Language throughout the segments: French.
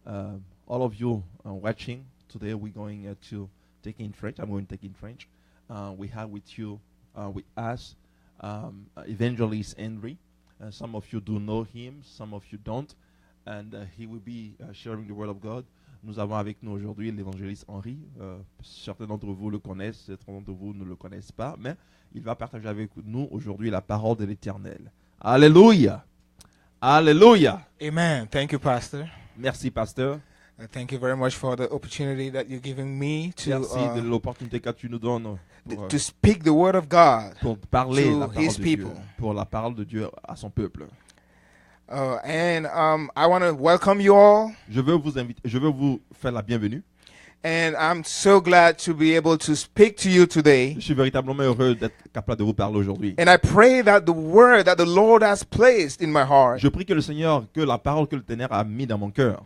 all of you watching today, we're going to take in French. I'm going to take in French. We have with us Evangelist Henry. Some of you do know him, some of you don't, and he will be sharing the word of God. Nous avons avec nous aujourd'hui l'évangéliste Henry. Certains d'entre vous le connaissent, certains d'entre vous ne le connaissent pas, mais il va partager avec nous aujourd'hui la parole de l'Éternel. Alléluia! Alléluia! Amen. Thank you, Pastor. Merci, pasteur. Thank you very much for the opportunity that you're giving me Merci de l'opportunité que tu nous donnes to speak the word of God pour parler to la parole his de people. Dieu, pour la parole de Dieu à son peuple. I want to welcome you all, Je veux vous faire la bienvenue. and I'm so glad to be able to speak to you today. Je suis véritablement heureux d'être capable de vous parler aujourd'hui. And I pray that the word that the Lord has placed in my heart, Je prie que le Seigneur, que la parole que le Ténèbre a mis dans mon cœur,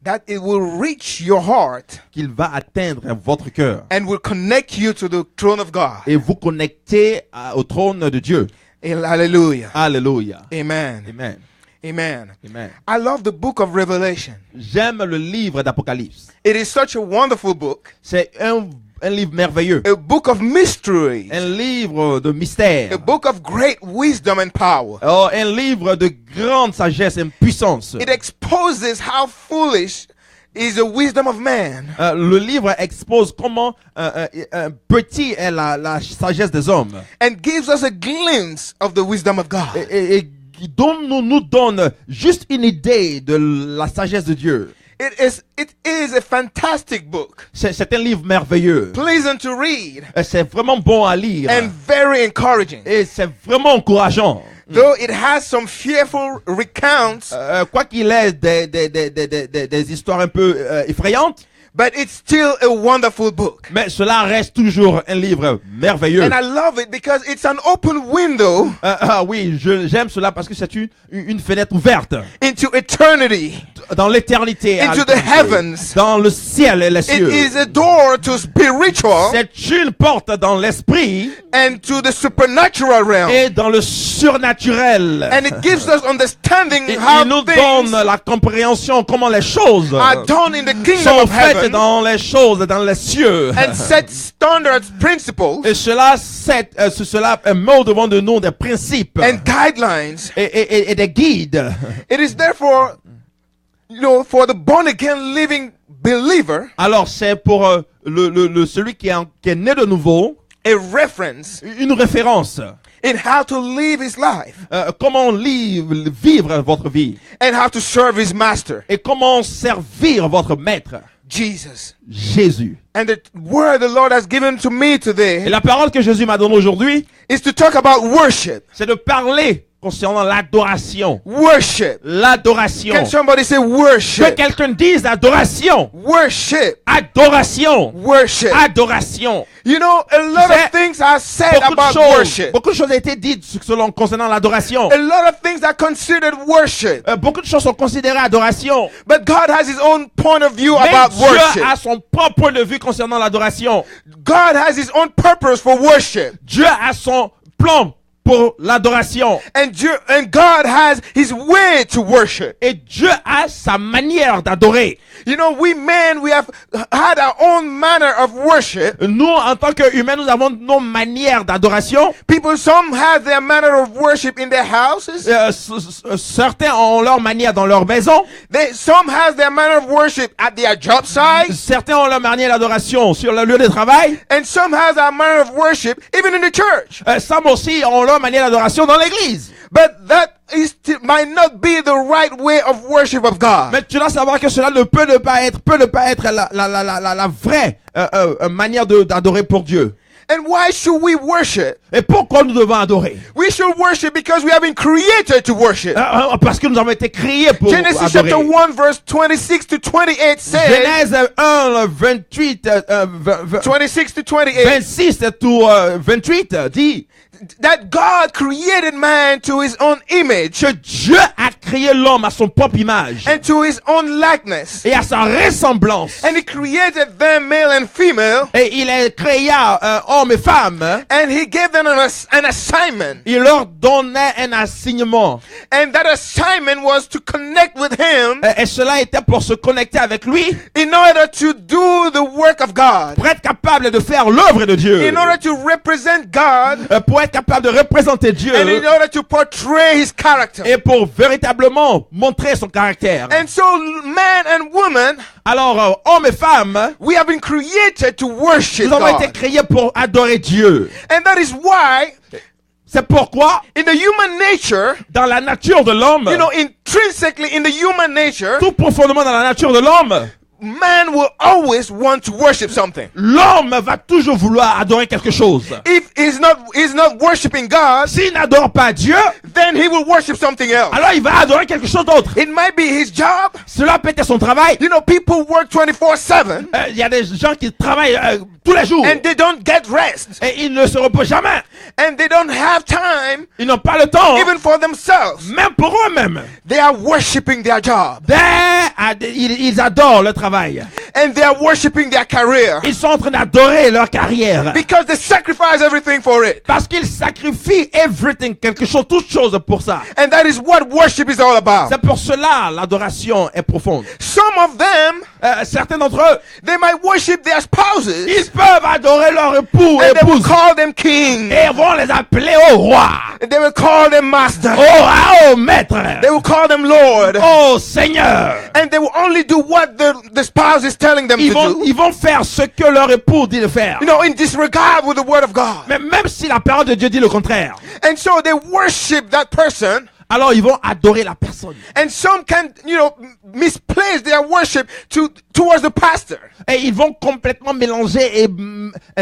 that it will reach your heart qu'il va atteindre votre cœur and will connect you to the throne of God. et vous connecter au trône de Dieu. Hallelujah. Alléluia. Amen. Amen. Amen. Amen. I love the book of Revelation. J'aime le livre d'Apocalypse. It is such a wonderful book, C'est un livre merveilleux. a book of mysteries, Un livre de mystère. a book of great wisdom and power. Oh, un livre de grande sagesse et puissance. It exposes how foolish is the wisdom of man, Le livre expose comment petit est la sagesse des hommes. and gives us a glimpse of the wisdom of God. Et nous donne juste une idée de la sagesse de Dieu. It is a fantastic book, C'est un livre merveilleux. pleasant to read, C'est vraiment bon à lire. and very encouraging. Et c'est vraiment encourageant. Though it has some fearful recounts, Quoi qu'il ait des histoires un peu effrayantes, but it's still a wonderful book. mais cela reste toujours un livre merveilleux. And I love it because it's an open window Oui, j'aime cela parce que c'est une fenêtre ouverte into eternity, dans l'éternité, à into the l'éternité, heavens. dans le ciel et les It cieux. is a door to spiritual C'est une porte dans l'esprit and to the supernatural realm. et dans le surnaturel. And it gives us understanding Il how nous things donne la compréhension comment les choses are done in the kingdom sont of faites heaven, dans les choses dans les cieux. and set standards, principles, Et cela met au devant de nous des principes and guidelines. et des guides. It is therefore, for the born again living believer, Alors c'est pour celui qui est né de nouveau, a reference une référence. in how to live his life Comment vivre votre vie and how to serve his master, et comment servir votre maître, Jesus. Jésus. And the word the Lord has given to me Et today la parole que Jésus m'a donnée aujourd'hui, is to talk about worship. c'est de parler concernant l'adoration. Worship. L'adoration. Can somebody say Que worship? quelqu'un dise adoration. Worship. Adoration. Worship. Adoration. You know, a lot sais, of things are said about worship. Beaucoup de choses ont été dites concernant l'adoration. A lot of things are considered worship. Beaucoup de choses sont considérées adoration. But God has his own point of view Mais about Dieu worship. a son propre point de vue concernant l'adoration. God has his own purpose for worship. Dieu a son plan pour l'adoration. And God has his way to worship. Et Dieu a sa manière d'adorer. You know, we men, we have had our own manner of worship. Nous, en tant qu'humains, nous avons nos manières d'adoration. Some have their manner of worship in their houses. Certains ont leur manière dans leur maison. Some have their manner of worship at their job site. Certains ont leur manière d'adoration sur le lieu de travail. And some have their manner of worship even in the church. Some aussi ont leur manière d'adoration dans l'église. But that might not be the right way of worship of God. Mais tu dois savoir que cela peut ne pas être la vraie manière d'adorer pour Dieu. And why should we worship? Et pourquoi nous devons adorer? We should worship because we have been created to worship. Parce que nous avons été créés pour Genesis adorer. chapter 1 verse 26 to 28 says, Genèse 1, 26 26 to 28, 26 to 28 dit that God created man to his own image. que Dieu a créé l'homme à son propre image and to his own likeness. et à sa ressemblance. And he created them male and female, Et il a créé hommes et femmes. and he gave them an assignment. Il leur donnait un assignement. And that assignment was to connect with him Et cela était pour se connecter avec lui, in order to do the work of God, pour être capable de faire l'œuvre de Dieu, in order to represent God, pour être capable de représenter Dieu and in order to portray his character. et pour véritablement montrer son caractère. And so man and woman, Alors, hommes et femmes, we have been created to worship nous avons été God. créés pour adorer Dieu. And that is why C'est pourquoi, in the human nature, dans la nature de l'homme, you know, intrinsically in the human nature, tout profondément dans la nature de l'homme, man will always want to worship something. l'homme va toujours vouloir adorer quelque chose. If he's not worshiping God, S'il n'adore pas Dieu, then he will worship something else. alors il va adorer quelque chose d'autre. It might be his job. Cela peut être son travail. You know, people work 24/7 Il y a des gens qui travaillent tous les jours and they don't get rest. et ils ne se reposent jamais. And they don't have time Ils n'ont pas le temps, even for themselves. même pour eux-mêmes. They are worshiping their job. Ils adorent le travail. And they are worshiping their career. Ils sont en train d'adorer leur carrière. Because they sacrifice everything for it. Parce qu'ils sacrifient everything, quelque chose, toute chose pour ça. And that is what worship is all about. C'est pour cela l'adoration est profonde. Some of them, Certains d'entre eux, they might worship their spouses. ils peuvent adorer leur époux et And they will épouse. call them king. Et vont les appeler au roi, And they will call them master. au maître, They will call them Lord. au Seigneur. And they will only do what the spouse is telling them to do. Ils vont faire ce que leur époux dit de faire. You know, in disregard with the word of God. Mais même si la parole de Dieu dit le contraire, And so they worship that person. alors ils vont adorer la personne. And some can, you know, misplace their worship towards the pastor. Et ils vont complètement mélanger et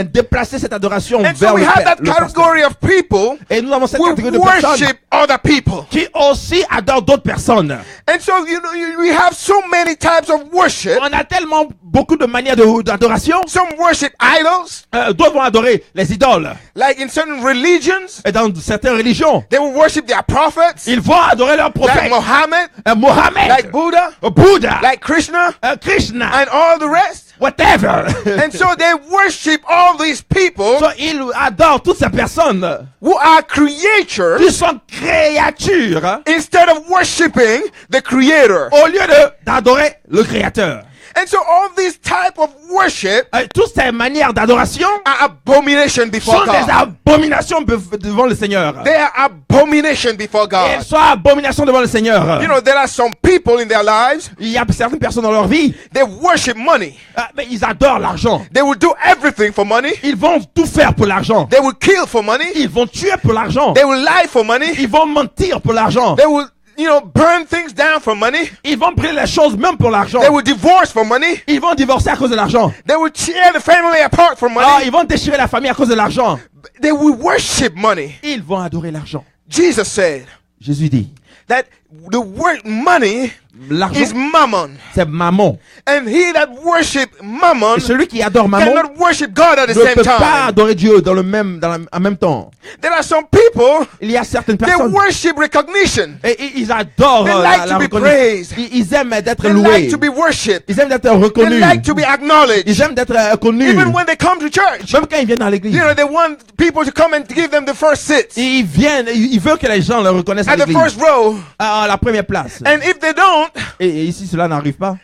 déplacer cette adoration And vers so we have that le pasteur. category of people Et nous avons cette who catégorie de personnes worship other people. qui aussi adorent d'autres personnes. And so, you know, we have so many types of worship. On a tellement beaucoup de manières d'adoration. Some worship idols, D'autres vont adorer les idoles. like in certain religions. Et dans certaines religions, They will worship their prophets, ils vont adorer leurs like prophètes. Mohammed, Mohammed, like Buddha, Bouddha, like Krishna, Krishna, and all the rest. whatever. And so they worship all these people So, ils adorent toutes ces personnes who are creatures qui sont créatures instead of worshiping the Creator. au lieu d'adorer le Créateur. And so all these type of worship Toutes ces manières d'adoration are abomination before sont des God. abominations devant le Seigneur. They are abomination before Et God. elles sont abominations devant le Seigneur. You know, there are some people in their lives, Il y a certaines personnes dans leur vie, they worship money. mais ils adorent l'argent. They will do everything for money. Ils vont tout faire pour l'argent. They will kill for money. Ils vont tuer pour l'argent. They will lie for money. Ils vont mentir pour l'argent. They will, you know, burn things down for money. Ils vont brûler les choses même pour l'argent. They will divorce for money. Ils vont divorcer à cause de l'argent. They will tear the family apart for money. Ils vont déchirer la famille à cause de l'argent. They will worship money. Ils vont adorer l'argent. Jesus said Jésus dit, that the word money l'argent, is mammon. c'est mammon. And he that worship mammon Et celui qui adore mammon cannot worship God at the ne same peut pas time. adorer Dieu en même temps. There are some people, Il y a certaines they personnes worship recognition. et ils adorent They like la to be reconnaissance. praised. Ils aiment d'être They loués. like to be worshipped. Ils aiment d'être They reconnus. like to be acknowledged. Ils aiment d'être connus. Even when they come to church, Même quand ils viennent dans l'église. you know, they want people to come and give them the first seats Ils viennent, ils veulent que les gens le reconnaissent à at the l'église. first row. À la première place. And if they don't, Et ici, cela n'arrive pas.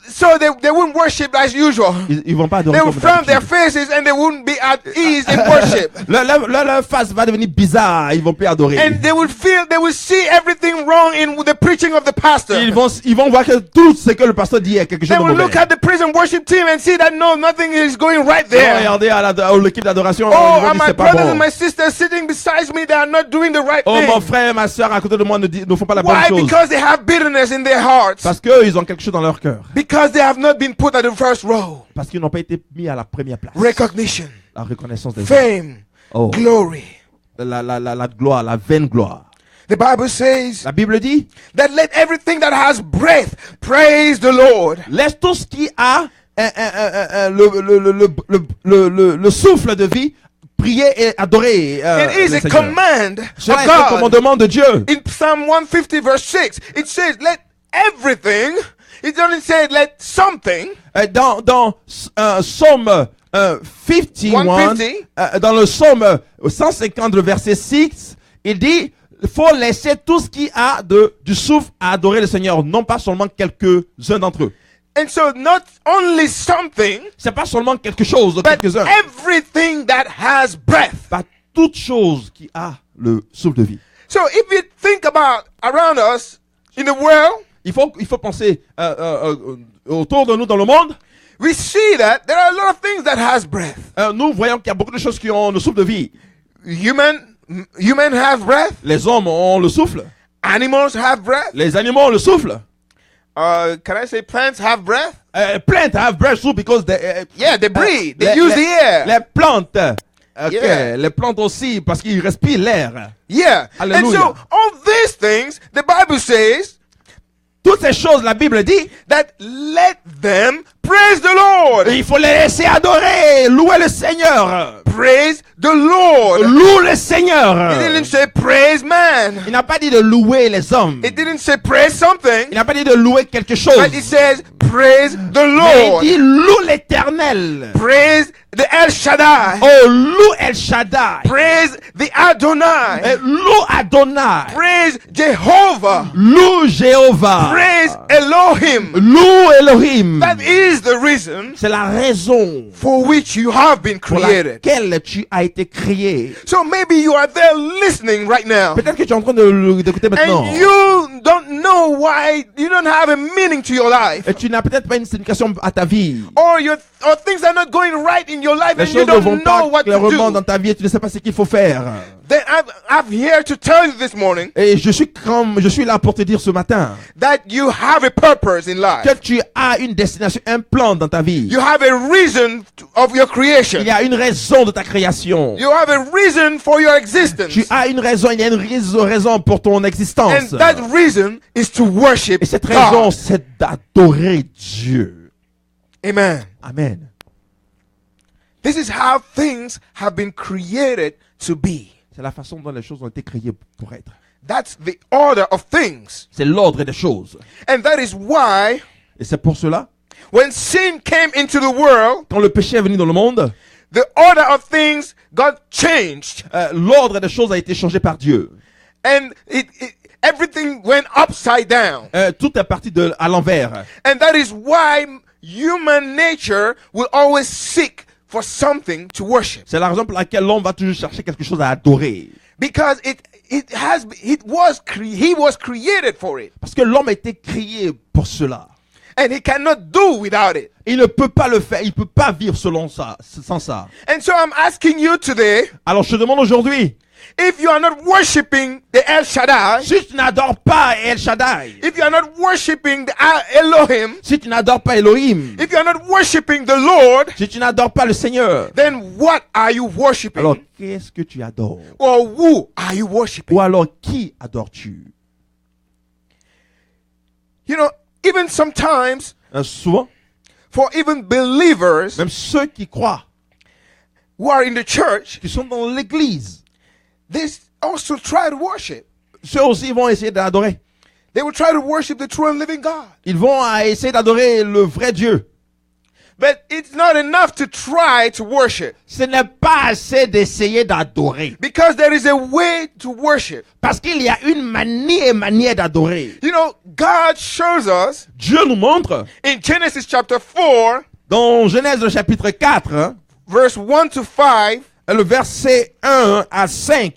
so they wouldn't worship as usual. Ils vont pas adorer They would comme frown their d'habitude. faces and they wouldn't be at ease in worship. Leur face va devenir bizarre. Ils vont plus adorer. And they would see everything wrong in the preaching of the pastor. Ils vont voir que tout ce que le pasteur dit est quelque chose They de will mauvais. look at the prison worship team and see that no, nothing is going right Ils vont there. regarder à l'équipe d'adoration. Oh, Ils vont and dire my c'est pas brothers bon. and my sisters sitting beside me, they are not doing the right Oh, mon thing. frère et ma soeur à côté de moi ne font pas la bonne Why? chose. Because they have bitterness in their hearts. Parce qu'ils ont quelque chose dans leur cœur. Because they have not been put at the first row. Parce qu'ils n'ont pas été mis à la première place. Recognition, La reconnaissance des hommes. fame, Oh. glory. La gloire, la vaine gloire. The Bible says La Bible dit, that let everything that has breath praise the Lord. laisse tout ce qui a le souffle de vie prier et adorer It is le a Seigneur. command Cela of est un God. commandement de Dieu. In Psalm 150 verse 6, it says, let everything, it doesn't say let something. Dans Psaume 51, 150. Dans le Psaume 150, le verset 6, il dit, il faut laisser tout ce qui a du souffle à adorer le Seigneur, non pas seulement quelques-uns d'entre eux. And so not only something, C'est pas seulement quelque chose de but quelques-uns, everything that has breath. pas toute chose qui a le souffle de vie. So if you think about around us in the world, Il faut penser autour de nous dans le monde. we see that there are a lot of things that has breath. Nous voyons qu'il y a beaucoup de choses qui ont le souffle de vie. Human have breath. Les hommes ont le souffle. Animals have breath. Les animaux ont le souffle. Can I say plants have breath? Plants have breath too because Yeah, they breathe. They use the air. Les plantes, Yeah. les plantes aussi parce qu'ils respirent l'air. Yeah. And Hallelujah. so all these things, the Bible says Toutes ces choses, la Bible dit, that let them praise the Lord. il faut les laisser adorer, louer le Seigneur. Praise the Lord. Loue le Seigneur. It didn't say praise man. Il n'a pas dit de louer les hommes. It didn't say praise something. Il n'a pas dit de louer quelque chose. But it says praise the Mais Lord. il dit loue l'Éternel. Praise the El Shaddai. Oh, loue El Shaddai. Praise the Adonai. Loue Adonai. Praise Jehovah. Loue Jéhovah. Praise Elohim. Loue Elohim. That is the reason C'est la raison for which you have been pour created. laquelle tu as été créé. So maybe you are there listening right now. Peut-être que tu es en train d'écouter maintenant. And you don't know why you don't have a meaning to your life. Et tu n'as peut-être pas une signification à ta vie. Or things are not going right in your life Les and you choses ne don't vont know pas what to clairement dans do. ta vie et tu ne sais pas ce qu'il faut faire. Then I'm here to tell you this morning Et je suis là pour te dire ce matin that you have a purpose in life. que tu as une destination, un plan dans ta vie. You have a reason of your creation. Il y a une raison de ta création. You have a reason for your existence. Tu as une raison, il y a une raison pour ton existence. And that reason is to worship Et cette raison, God. c'est d'adorer Dieu. Amen. Amen. This is how things have been created to be. C'est la façon dont les choses ont été créées pour être. That's the order of things. C'est l'ordre des choses. And that is why Et c'est pour cela, when sin came into the world, quand le péché est venu dans le monde, the order of things got changed. l'ordre des choses a été changé par Dieu. And everything went upside down. Tout est parti à l'envers. And that is why human nature will always seek for something to worship. C'est la raison pour laquelle l'homme va toujours chercher quelque chose à adorer. Because he was created for it. Parce que l'homme a été créé pour cela. And he cannot do without it. Il ne peut pas le faire, il ne peut pas vivre sans ça. And so I'm asking you today, Alors je te demande aujourd'hui, if you are not worshiping the El Shaddai, si tu n'adores pas El Shaddai, if you are not worshiping the Elohim, si tu n'adores pas Elohim, if you are not worshiping the Lord, si tu n'adores pas le Seigneur, then what are you worshiping? alors qu'est-ce que tu adores? Or who are you worshiping? Ou alors qui adores-tu? You know, even sometimes, Souvent, for even believers même ceux qui croient, who are in the church, qui sont dans l'église, they also try to worship. ceux aussi vont essayer d'adorer. They will try to worship the true and living God. Ils vont essayer d'adorer le vrai Dieu. But it's not enough to try to worship. Ce n'est pas assez d'essayer d'adorer. Because there is a way to worship. Parce qu'il y a une manière d'adorer. You know, God shows us Dieu nous montre, in Genesis chapter 4, dans Genèse le chapitre 4, verse 1 to 5, le verset 1 à 5,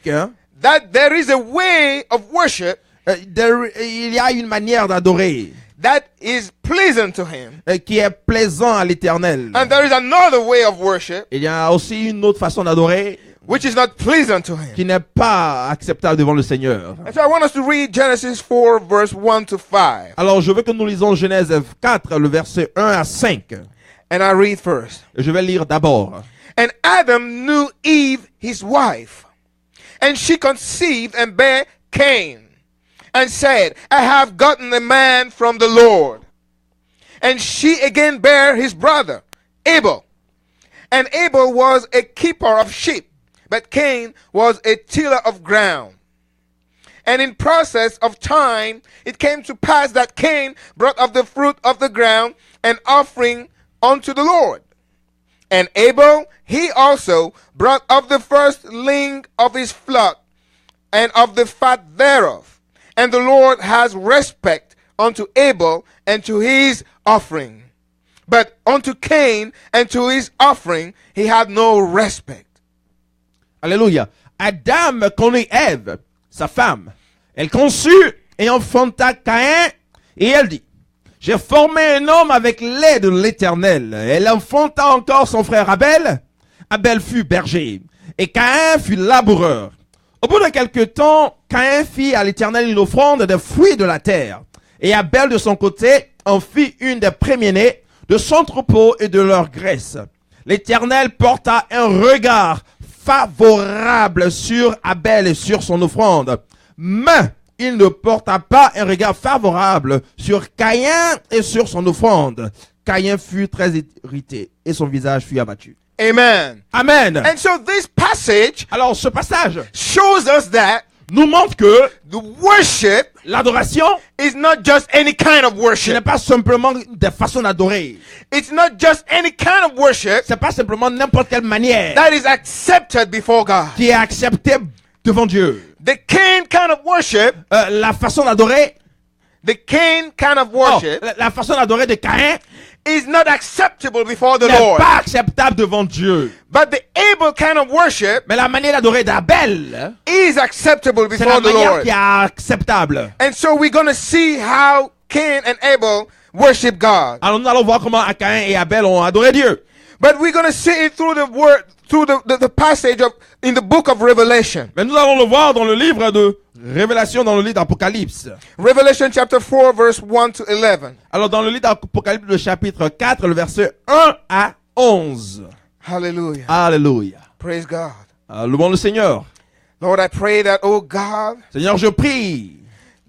that there is a way of worship il y a une manière d'adorer that is pleasant to him. Qui est plaisant à l'Éternel. And there is another way of worship Il y a aussi une autre façon d'adorer which is not pleasant to him. qui n'est pas acceptable devant le Seigneur. And so I want us to read Genesis 4, verse 1 to 5. Alors je veux que nous lisons Genèse 4, le verset 1 à 5. And I read first. Je vais lire d'abord. And Adam knew Eve, his wife, and she conceived and bare Cain, and said, I have gotten a man from the Lord. And she again bare his brother, Abel. And Abel was a keeper of sheep, but Cain was a tiller of ground. And in process of time, it came to pass that Cain brought of the fruit of the ground an offering unto the Lord. And Abel, he also brought of the firstling of his flock and of the fat thereof. And the Lord has respect unto Abel and to his offering. But unto Cain and to his offering he had no respect. Alléluia. Adam connut Ève, sa femme. Elle conçut et enfanta Caïn, et elle dit, j'ai formé un homme avec l'aide de l'Éternel. Elle enfanta encore son frère Abel. Abel fut berger, et Caïn fut laboureur. Au bout de quelque temps, Caïn fit à l'Éternel une offrande des fruits de la terre. Et Abel, de son côté, en fit une des premiers-nés de son troupeau et de leur graisse. L'Éternel porta un regard favorable sur Abel et sur son offrande. Mais il ne porta pas un regard favorable sur Caïn et sur son offrande. Caïn fut très irrité et son visage fut abattu. Amen. Amen. And so this passage Alors ce passage shows us that nous montre que the worship l'adoration, is not just any kind of ce n'est worship. pas simplement des façons d'adorer. It's not just any kind of worship C'est pas simplement n'importe quelle manière that is accepted before God. qui est acceptée devant Dieu. The Cain kind of worship, La façon d'adorer, the Cain kind of worship la façon d'adorer de Caïn is not acceptable before the n'est Lord. pas acceptable devant Dieu. But the Abel kind of worship Mais la manière d'adorer d'Abel, is acceptable c'est la before the manière Lord. qui est acceptable. And so we're going to see how Cain and Abel worship God. Alors nous allons voir comment Caïn et Abel ont adoré Dieu. But we're going to see it through the word, through the passage of in the book of Revelation. Mais nous allons le voir dans le livre de Révélation, dans le livre d'Apocalypse. Revelation chapter 4 verse 1 to 11. Alors dans le livre d'Apocalypse, le chapitre 4, le verset 1 à 11. Hallelujah. Alléluia. Praise God. Louons le Seigneur. Lord, I pray that, oh God, Seigneur, je prie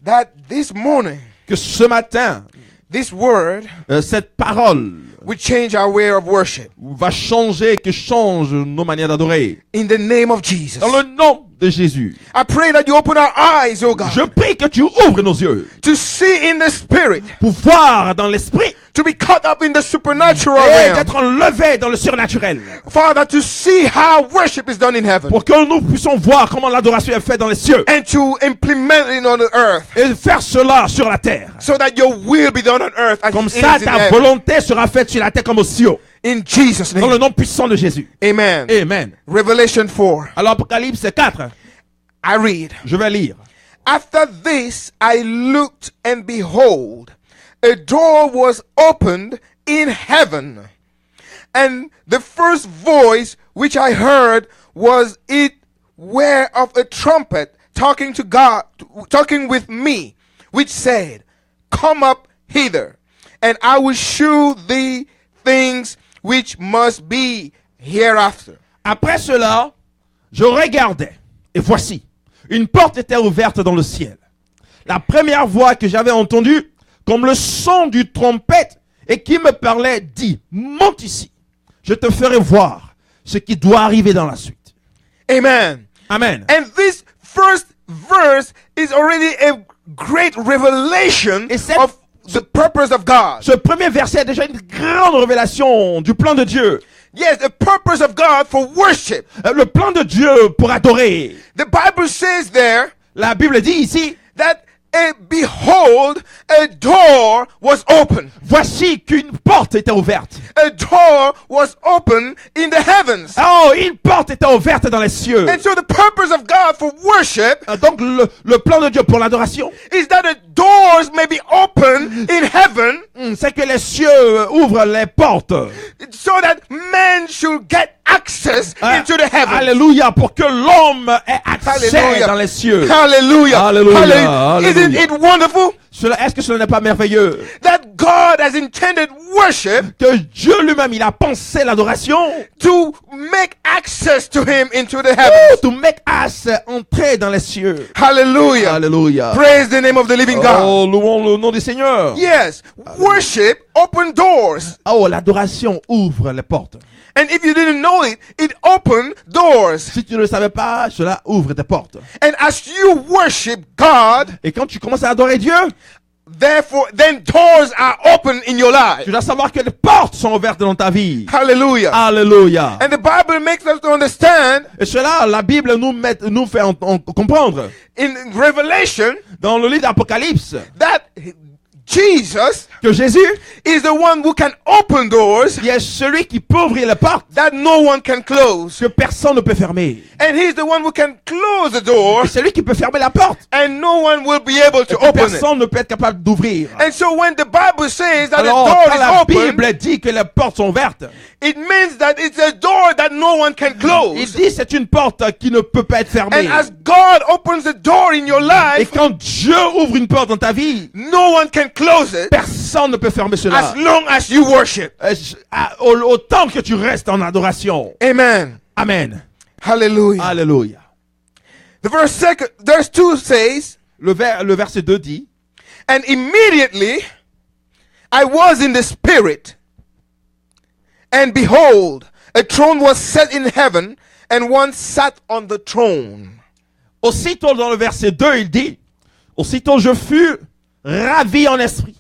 that this morning, que ce matin, this word cette parole will change our way of worship. va changer, que change nos manières d'adorer. In the name of Jesus. Dans le nom de Jésus. I pray that you open our eyes, oh God, Je prie que tu ouvres nos yeux to see in the spirit, pour voir dans l'esprit to be caught up in the supernatural et realm. d'être enlevé dans le surnaturel. Father, to see how worship is done in heaven Pour que nous puissions voir comment l'adoration est faite dans les cieux and to implement it on the earth et faire cela sur la terre. so that your will be done on earth as Comme it ça, is in ta heaven. volonté sera faite sur la terre comme aux cieux. In Jesus' Dans le name. nom puissant de Jésus. Amen. Amen. Revelation 4. Alors, Apocalypse 4, I read. je vais lire. After this I looked, and behold, a door was opened in heaven. And the first voice which I heard was it were of a trumpet talking to God, talking with me, which said, Come up hither, and I will shew thee things which must be hereafter. Après cela, je regardais, et voici, une porte était ouverte dans le ciel. La première voix que j'avais entendue, comme le son du trompette, et qui me parlait, dit, monte ici, je te ferai voir ce qui doit arriver dans la suite. Amen. Amen. And this first verse is already a great revelation Et cette- of the purpose of God. Ce premier verset est déjà une grande révélation du plan de Dieu. Yes, the purpose of God for worship. Le plan de Dieu pour adorer. The Bible says there La Bible dit ici, that behold, a door was open. voici qu'une porte était ouverte. A door was open in the heavens. Oh, une porte était ouverte dans les cieux. And so the purpose of God for worship Donc le plan de Dieu pour l'adoration, is that the doors may be open in heaven c'est que les cieux ouvrent les portes. so that man should get access into the heavens. Alléluia, pour que l'homme ait accès Hallelujah. dans les cieux. Hallelujah. Hallelujah. Hallelujah. Isn't Hallelujah. it wonderful Est-ce que cela n'est pas merveilleux that God has intended worship que Dieu lui-même, il a pensé l'adoration to make access to him into the heavens? to make us entrer dans les cieux. Hallelujah. Alléluia. Praise the name of the living God. Oh, louons le nom du Seigneur. Yes, worship open doors. Oh, l'adoration ouvre les portes. And if you didn't know know it, it opened doors. Si tu ne le savais pas, cela ouvre tes portes. And as you worship God, Et quand tu commences à adorer Dieu, therefore, then doors are open in your life. tu dois savoir que les portes sont ouvertes dans ta vie. Hallelujah. Alléluia. And the Bible makes us to understand Et cela, la Bible nous fait comprendre in Revelation dans le livre d'Apocalypse that Jesus que Jésus, is the one who can open doors il est celui qui peut ouvrir les portes that no one can close. que personne ne peut fermer. And he's the one who can close the door Et celui qui peut fermer la porte, and no one will be able to que open it. personne ne peut être capable d'ouvrir. And so when the Bible says that Alors, the quand door la is open, Bible dit que les portes sont ouvertes, it means that it's a door that no one can il close. dit c'est une porte qui ne peut pas être fermée. And as God opens the door in your Et life, quand Dieu ouvre une porte dans ta vie, no one can close it personne ne peut fermer cela. as long as you worship. Autant que tu restes en adoration. Amen. Amen. Hallelujah. Alléluia. The verse 2 says, Le verset 2 dit, and immediately I was in the spirit, and behold, a throne was set in heaven, and one sat on the throne. aussitôt dans le verset 2, il dit, aussitôt je fus ravi en esprit.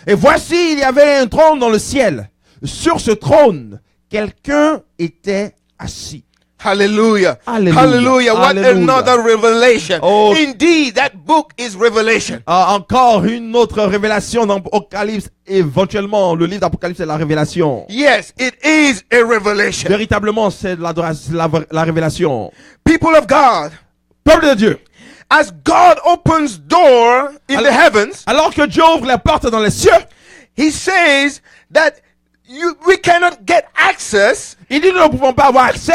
Et voici, il y avait un trône dans le ciel. Sur ce trône, quelqu'un était assis. Hallelujah. Hallelujah. Hallelujah. What Hallelujah. another revelation. Oh. Indeed, that book is revelation. Encore une autre révélation dans l'Apocalypse. Éventuellement, le livre d'Apocalypse est la révélation. Yes, it is a revelation. Véritablement, c'est la révélation. People of God, Peuple de Dieu. as God opens door in the heavens, Alors que Dieu ouvre les portes dans les cieux, he says that we cannot get access il dit nous ne pouvons pas avoir accès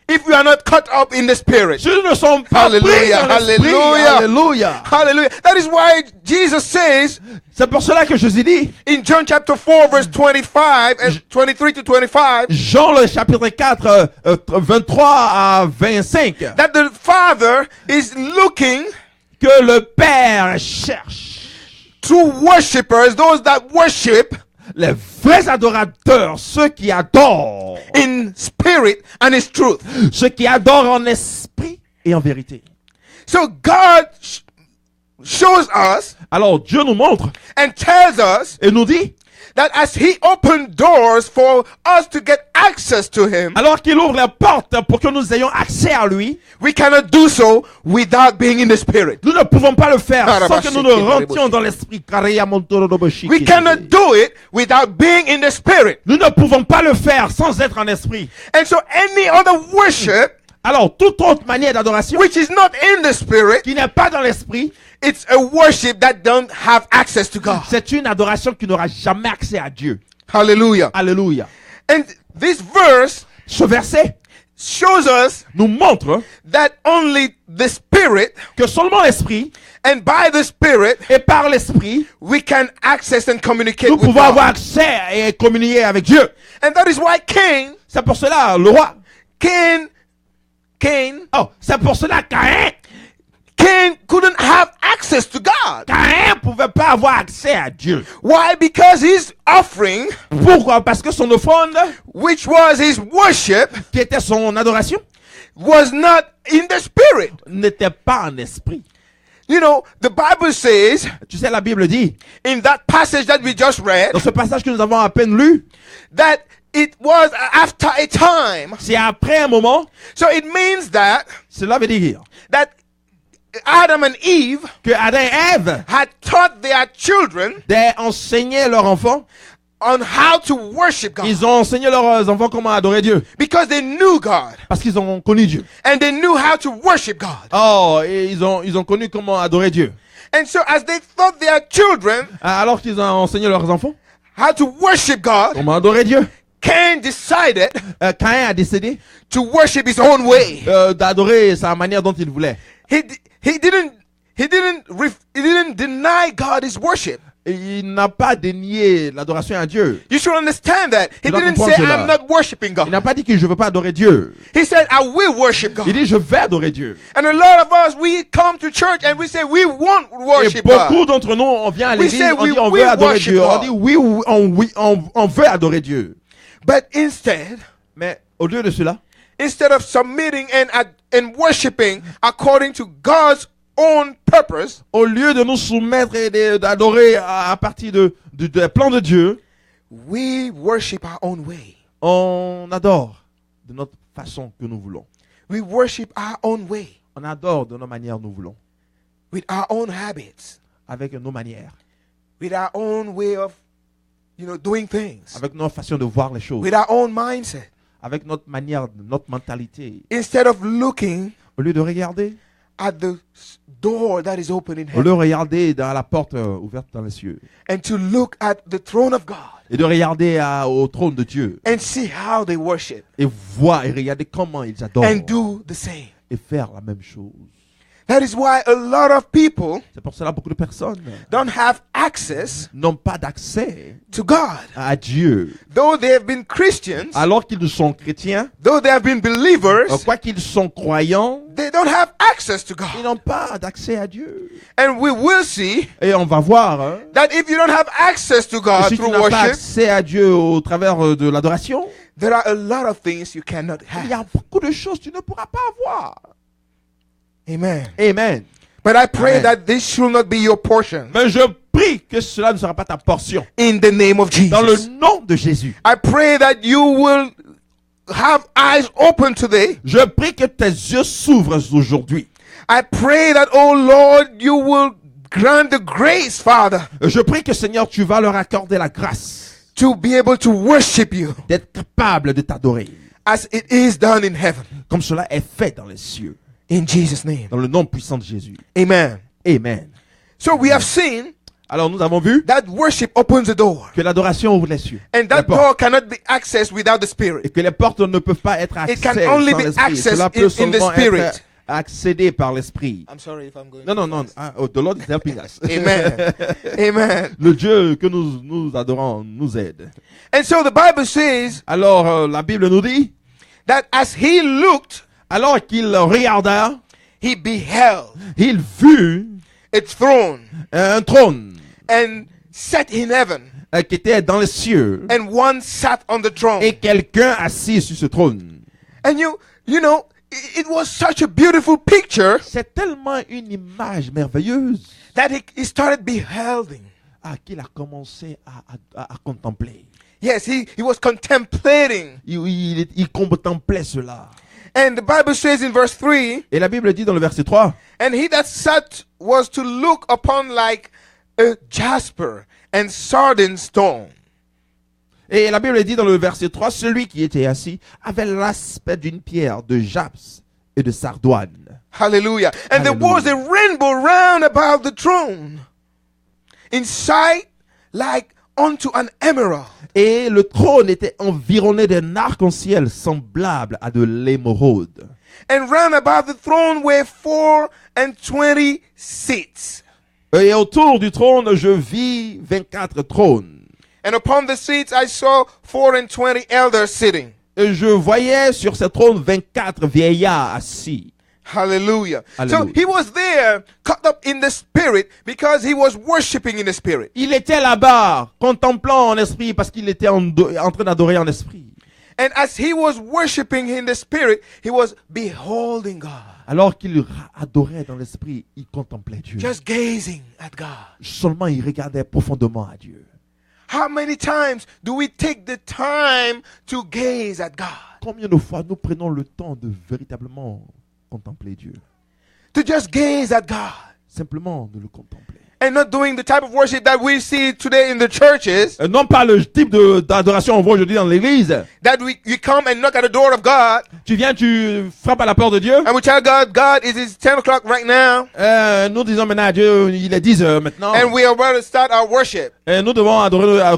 if we are not caught up in the spirit. si nous ne sommes pas pris Hallelujah, dans l'esprit. hallelujah. Alléluia. Hallelujah. That is why Jesus says C'est pour cela que Jésus dit, in John chapter 4 verse 25 and 23 to 25 Jean le chapitre 4, 23 à 25, that the Father is looking que le Père cherche true worshippers, those that worship les vrais adorateurs, ceux qui adorent, in spirit and in truth. ceux qui adorent en esprit et en vérité. So God shows us Alors Dieu nous montre and tells us et nous dit, that as he opened doors for us to get access to him, alors qu'il ouvre les portes pour que nous ayons accès à lui, we cannot do so without being in the spirit. nous ne pouvons pas le faire sans que nous ne rentrions dans l'esprit. We cannot do it without being in the spirit. Nous ne pouvons pas le faire sans être en esprit. And so any other worship Alors, toute autre manière d'adoration which is not in the spirit, qui n'est pas dans l'esprit, it's a worship that don't have access to God. c'est une adoration qui n'aura jamais accès à Dieu. Hallelujah. Alléluia. And this verse Ce verset shows us nous montre that only the spirit que seulement l'esprit and by the spirit et par l'esprit, we can access and communicate nous with pouvons avoir God. accès et communier avec Dieu. And that is why Cain, C'est pour cela, le roi. Oh, c'est pour cela Cain couldn't have access to God. Caïn pouvait pas avoir accès à Dieu. Why? Because his offering, Pourquoi? Parce que son offrande, which was his worship, qui était son adoration, was not in the spirit. n'était pas en esprit. You know, the Bible says Tu sais, la Bible dit, in that passage that we just read, dans ce passage que nous avons à peine lu, that it was after a time. c'est après un moment, So it means that cela veut dire that Adam and Eve que Adam et Ève had taught their children enseignaient leurs enfants, on how to worship God. ils ont enseigné leurs enfants comment adorer Dieu, Because they knew God parce qu'ils ont connu Dieu. and they knew how to worship God. Oh, et ils ont connu comment adorer Dieu. And so as they taught their children Alors qu'ils ont enseigné leurs enfants how to worship God, comment adorer Dieu, Cain decided Caïn a décidé to worship his own way. d'adorer sa manière dont il voulait. He didn't deny God his worship. Et il n'a pas dénié l'adoration à Dieu. You should understand that. He Tu dois didn't comprendre say, cela. I'm not worshiping Il God. n'a pas dit que je ne veux pas adorer Dieu. He said, I will worship God. Il dit je vais adorer Dieu. And a lot of us, we come to church and we say, we won't Et worship beaucoup God. d'entre nous, on vient à We l'église, say on we dit on will veut adorer worship Dieu. On God. dit oui, on veut adorer Dieu. But instead, Mais au lieu de cela, instead of submitting and worshiping according to God's own purpose, au lieu de nous soumettre et d'adorer à partir du plan de Dieu, we worship our own way. on adore de notre façon que nous voulons. We worship our own way On adore de nos manières nous voulons. with our own habits, Avec nos manières. with our own way of, doing things, Avec nos façons de voir les choses. with our own mindset. Avec notre manière, notre mentalité. Instead of looking Au lieu de regarder, at the door that is open in au lieu de heaven regarder dans la porte ouverte dans les cieux. and to look at the throne of God Et de regarder au trône de Dieu. and see how they worship Et voir et regarder comment ils adorent. and do the same. Et faire la même chose. That is why a lot of people C'est pour cela que beaucoup de personnes don't have access n'ont pas d'accès to God. à Dieu. Though they have been Christians, Alors qu'ils sont chrétiens, though they have been believers, quoi qu'ils sont croyants, they don't have access to ils God. n'ont pas d'accès à Dieu. And we will see Et on va voir hein, that if you don't have access to God si tu through n'as pas worship, accès à Dieu au travers de l'adoration, there are a lot of things you cannot il y a have. beaucoup de choses que tu ne pourras pas avoir. Amen. Amen. But I pray Amen. that this should not be your portion. Mais je prie que cela ne sera pas ta portion. In the name of Dans le Jesus. nom de Jésus. I pray that you will have eyes open today. Je prie que tes yeux s'ouvrent aujourd'hui. I pray that, oh Lord, you will grant the grace, Father, Je prie que Seigneur, tu vas leur accorder la grâce to be able to worship you d'être capable de t'adorer. as it is done in heaven. Comme cela est fait dans les cieux. In Jesus' name. Dans le nom puissant de Jésus. Amen. Amen. So we have seen Alors nous avons vu that worship opens the door. que l'adoration ouvre les cieux. And Les that portes. door cannot be accessed without the Et Spirit. que les portes ne peuvent pas être It can accès only sans be l'esprit. accessed Cela peut in the seulement Spirit. être accédé par l'esprit. I'm sorry if I'm going. Non, non, non. The Lord is helping us. Amen. Amen. Le Dieu que nous adorons nous aide. And so the Bible says Alors la Bible nous dit, that as he looked, alors qu'il regarda, he beheld il vit a throne un trône and sat in heaven, qui était dans les cieux and one sat on the throne. et quelqu'un assis sur ce trône. And you know, it was such a beautiful picture C'est tellement une image merveilleuse that he started beholding. qu'il a commencé à contempler. Yes, he was contemplating. Il contemplait cela. And the Bible says in verse 3, Et la Bible dit dans le verset 3, and he that sat was to look upon like a jasper and sardine stone. et la Bible dit dans le verset 3, celui qui était assis avait l'aspect d'une pierre de japs et de sardoine. Hallelujah. And there was a rainbow round about the throne, in sight like unto an emerald. Et le trône était environné d'un arc-en-ciel semblable à de l'émeraude. And round about the throne were 24 seats. Et autour du trône, je vis 24 trônes. And upon the seats I saw 24 elders sitting. Et je voyais sur ces trônes 24 vieillards assis. Hallelujah. Hallelujah. So he was there, caught up in the spirit, because he was worshiping in the spirit. Il était là-bas, contemplant en esprit, parce qu'il était en train d'adorer en esprit. And as he was worshiping in the spirit, he was beholding God, Alors qu'il adorait dans l'esprit, il contemplait Dieu. just gazing at God. Seulement, il regardait profondément à Dieu. How many times do we take the time to gaze at God? Combien de fois nous prenons le temps de véritablement contempler Dieu? To just gaze at God. Simplement de le contempler. And not doing the type of worship that we see today in the churches, Non pas le type d'adoration qu'on voit aujourd'hui dans l'église. that you come and knock at the door of God, Tu viens, tu frappes à la porte de Dieu. and we tell God, God, it is 10 o'clock right now, Nous disons maintenant à Dieu, il est 10 heures maintenant. and we are about to start our worship. Et nous devons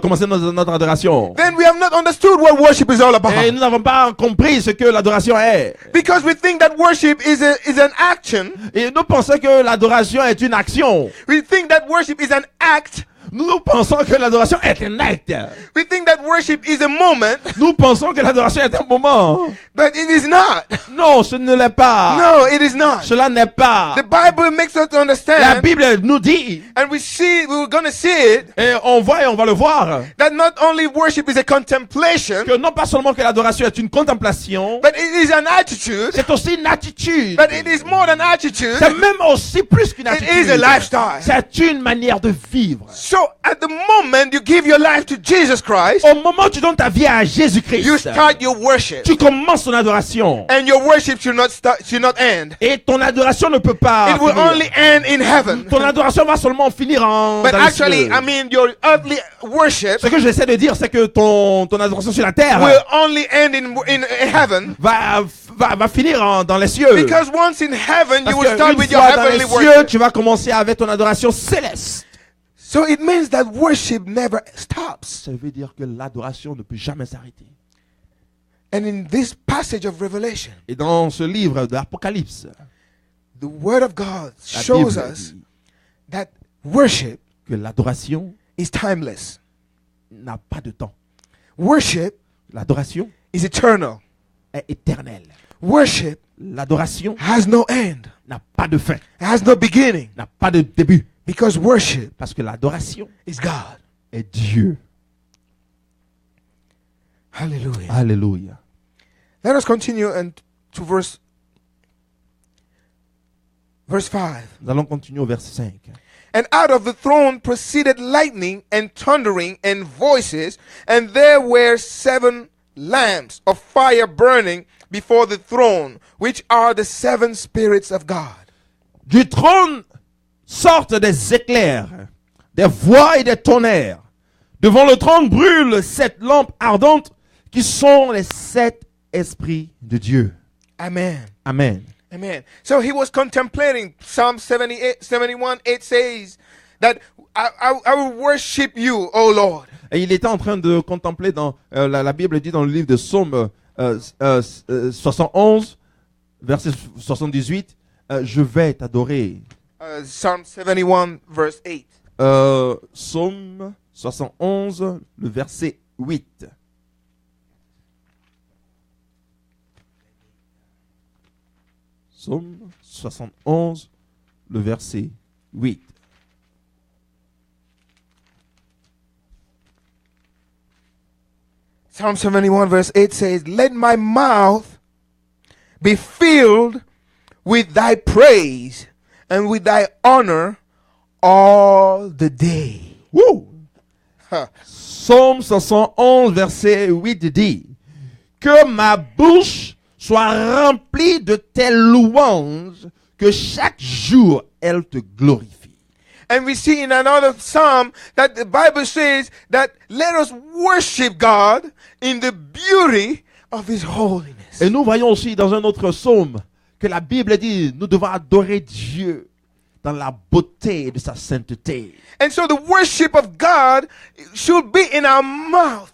commencer notre adoration. Then we have not understood what worship is all Et about. nous n'avons pas compris ce que l'adoration est. Because we think that worship is an action. Et nous pensons que l'adoration est une action. We think that worship is an act. Nous pensons que l'adoration est un acte. We think that worship is a moment, Nous pensons que l'adoration est un moment. but it is not. Non, ce ne l'est pas. No, it is not. Cela n'est pas. The Bible makes us La understand, Bible nous dit, and we're going to see it, et on voit et on va le voir, that not only worship is a contemplation, que non pas seulement que l'adoration est une contemplation, but it is an attitude, c'est aussi une attitude. but it is more than attitude. C'est même aussi plus qu'une It is a attitude. lifestyle. C'est une manière de vivre. So at the moment you give your life to Jesus Christ, Au moment où tu donnes ta vie à you Jésus-Christ, start your worship. tu commences ton adoration. And your worship should not end. Et ton adoration ne peut pas It will finir. only end in heaven. Ton adoration va seulement finir en But dans les actually, cieux. I mean, your earthly worship Ce que j'essaie de dire, c'est que ton adoration sur la terre will only end in heaven. va finir dans les cieux. Because once in heaven, you Parce will start qu'une with your fois dans les heavenly cieux, worship. tu vas commencer avec ton adoration céleste. So it means that worship never stops. Ça veut dire que l'adoration ne peut jamais s'arrêter. And in this passage of Revelation, Et dans ce livre d'Apocalypse, the Word of God la shows Bible us dit that worship que l'adoration is timeless. n'a pas de temps. Worship L'adoration is eternal. est éternelle. Worship L'adoration has no end, n'a pas de fin, has no beginning, n'a pas de début. because worship Parce que l'adoration is God. est Dieu. Hallelujah. Alléluia. Let us continue and to verse 5. Nous allons continuer au verset 5. And out of the throne proceeded lightning and thundering and voices, and there were 7 lamps of fire burning before the throne, which are the 7 spirits of God. Du trône sortent des éclairs, des voix et des tonnerres. Devant le trône brûlent 7 lampes ardentes qui sont les 7 esprits de Dieu. Amen. Amen. Amen. So he was contemplating. Psalm 71:8 says that I will worship you, O Lord. Et il était en train de contempler dans la Bible dit dans le livre de Psaume 71, verset 78, je vais t'adorer. Psalm 71 verse 8. Psaume 71, le verset 8. Psaume 71, le verset 8. Psalm 71 verse 8 says, let my mouth be filled with thy praise and with thy honor all the day. Woo! Huh. Psaume 71, verset 8 dit, que ma bouche soit remplie de tes louanges, que chaque jour elle te glorifie. And we see in another psalm that the Bible says that let us worship God in the beauty of his holiness. Et nous voyons aussi dans un autre psaume que la Bible dit, nous devons adorer Dieu dans la beauté de sa sainteté. And so the worship of God should be in our mouth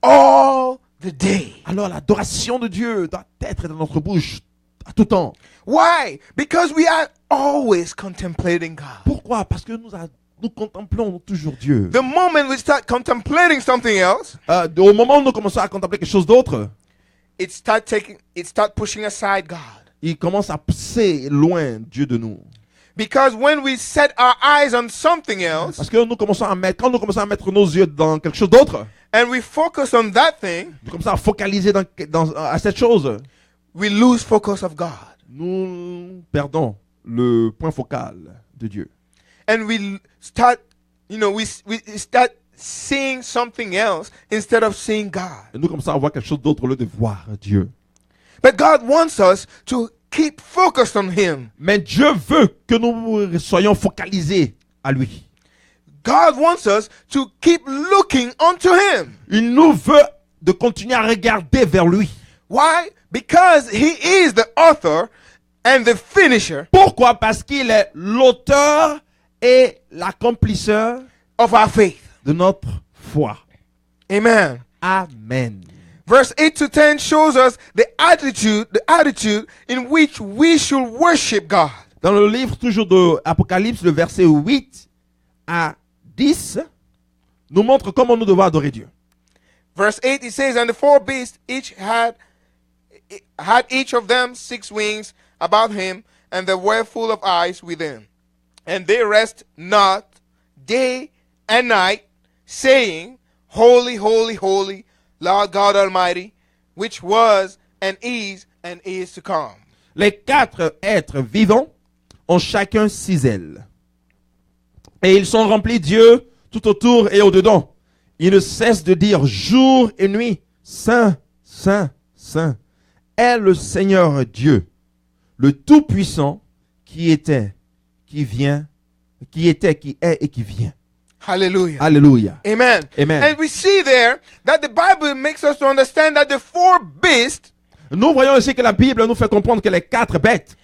all the day. Alors l'adoration de Dieu doit être dans notre bouche à tout temps. Why? Because we are always contemplating God. Pourquoi? Parce que nous contemplons toujours Dieu. The moment we start contemplating something else, Au moment où nous commençons à contempler quelque chose d'autre, it start pushing aside God. il commence à pousser loin Dieu de nous. Because when we set our eyes on something else Parce que quand nous commençons à mettre nos yeux dans quelque chose d'autre, and we focus on that thing, nous commençons à focaliser à cette chose, we lose focus of God. nous perdons le point focal de Dieu. And we start, we start seeing something else instead of seeing God. Et nous commençons à voir quelque chose d'autre au lieu de voir Dieu. But God wants us to keep focused on Him. Mais Dieu veut que nous soyons focalisés à lui. God wants us to keep looking unto Him. Il nous veut de continuer à regarder vers lui. Why? Because He is the author and the finisher Pourquoi? Parce qu'il est l'auteur et l'accomplisseur of our faith. de notre foi. Amen. Amen. Verse 8 to 10 shows us the attitude in which we should worship God. Dans le livre toujours de Apocalypse, le verset 8 à 10, nous montre comment nous devons adorer Dieu. Verse 8, it says, and the four beasts each had each of them 6 wings about him, and they were full of eyes within. And they rest not day and night, saying, Holy, holy, holy, Lord God Almighty, which was and is to come. Les 4 êtres vivants ont chacun 6 ailes. Et ils sont remplis Dieu tout autour et au-dedans. Ils ne cessent de dire jour et nuit, Saint, Saint, Saint, est le Seigneur Dieu, le Tout-Puissant, qui était, qui vient, qui était, qui est et qui vient. Hallelujah. Alléluia. Amen. Amen. And we see there that the Bible makes us to understand that the 4 beasts Nous voyons ici que la Bible nous fait comprendre que les 4 bêtes,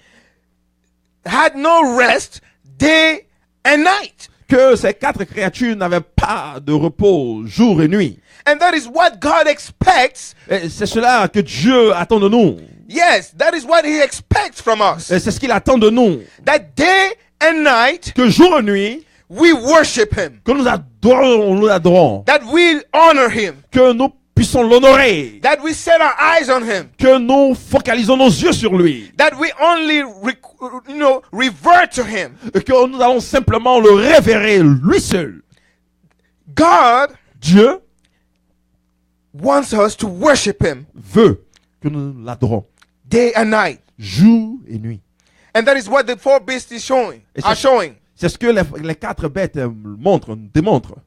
had no rest day and night. que ces 4 créatures n'avaient pas de repos jour et nuit. And that is what God expects. Et c'est cela que Dieu attend de nous. Yes, that is what he expects from us. Et c'est ce qu'il attend de nous. That day and night Que jour et nuit, we worship him. que nous adorons, That we honor him. que nous puissions l'honorer, That we set our eyes on him. que nous focalisons nos yeux sur lui, That we only revert to him. et que nous allons simplement le révérer lui seul. God Dieu wants us to worship him veut que nous l'adorons day and night. jour et nuit. And that is what the 4 beasts is showing. Et Are showing. c'est ce que les 4 bêtes démontrent.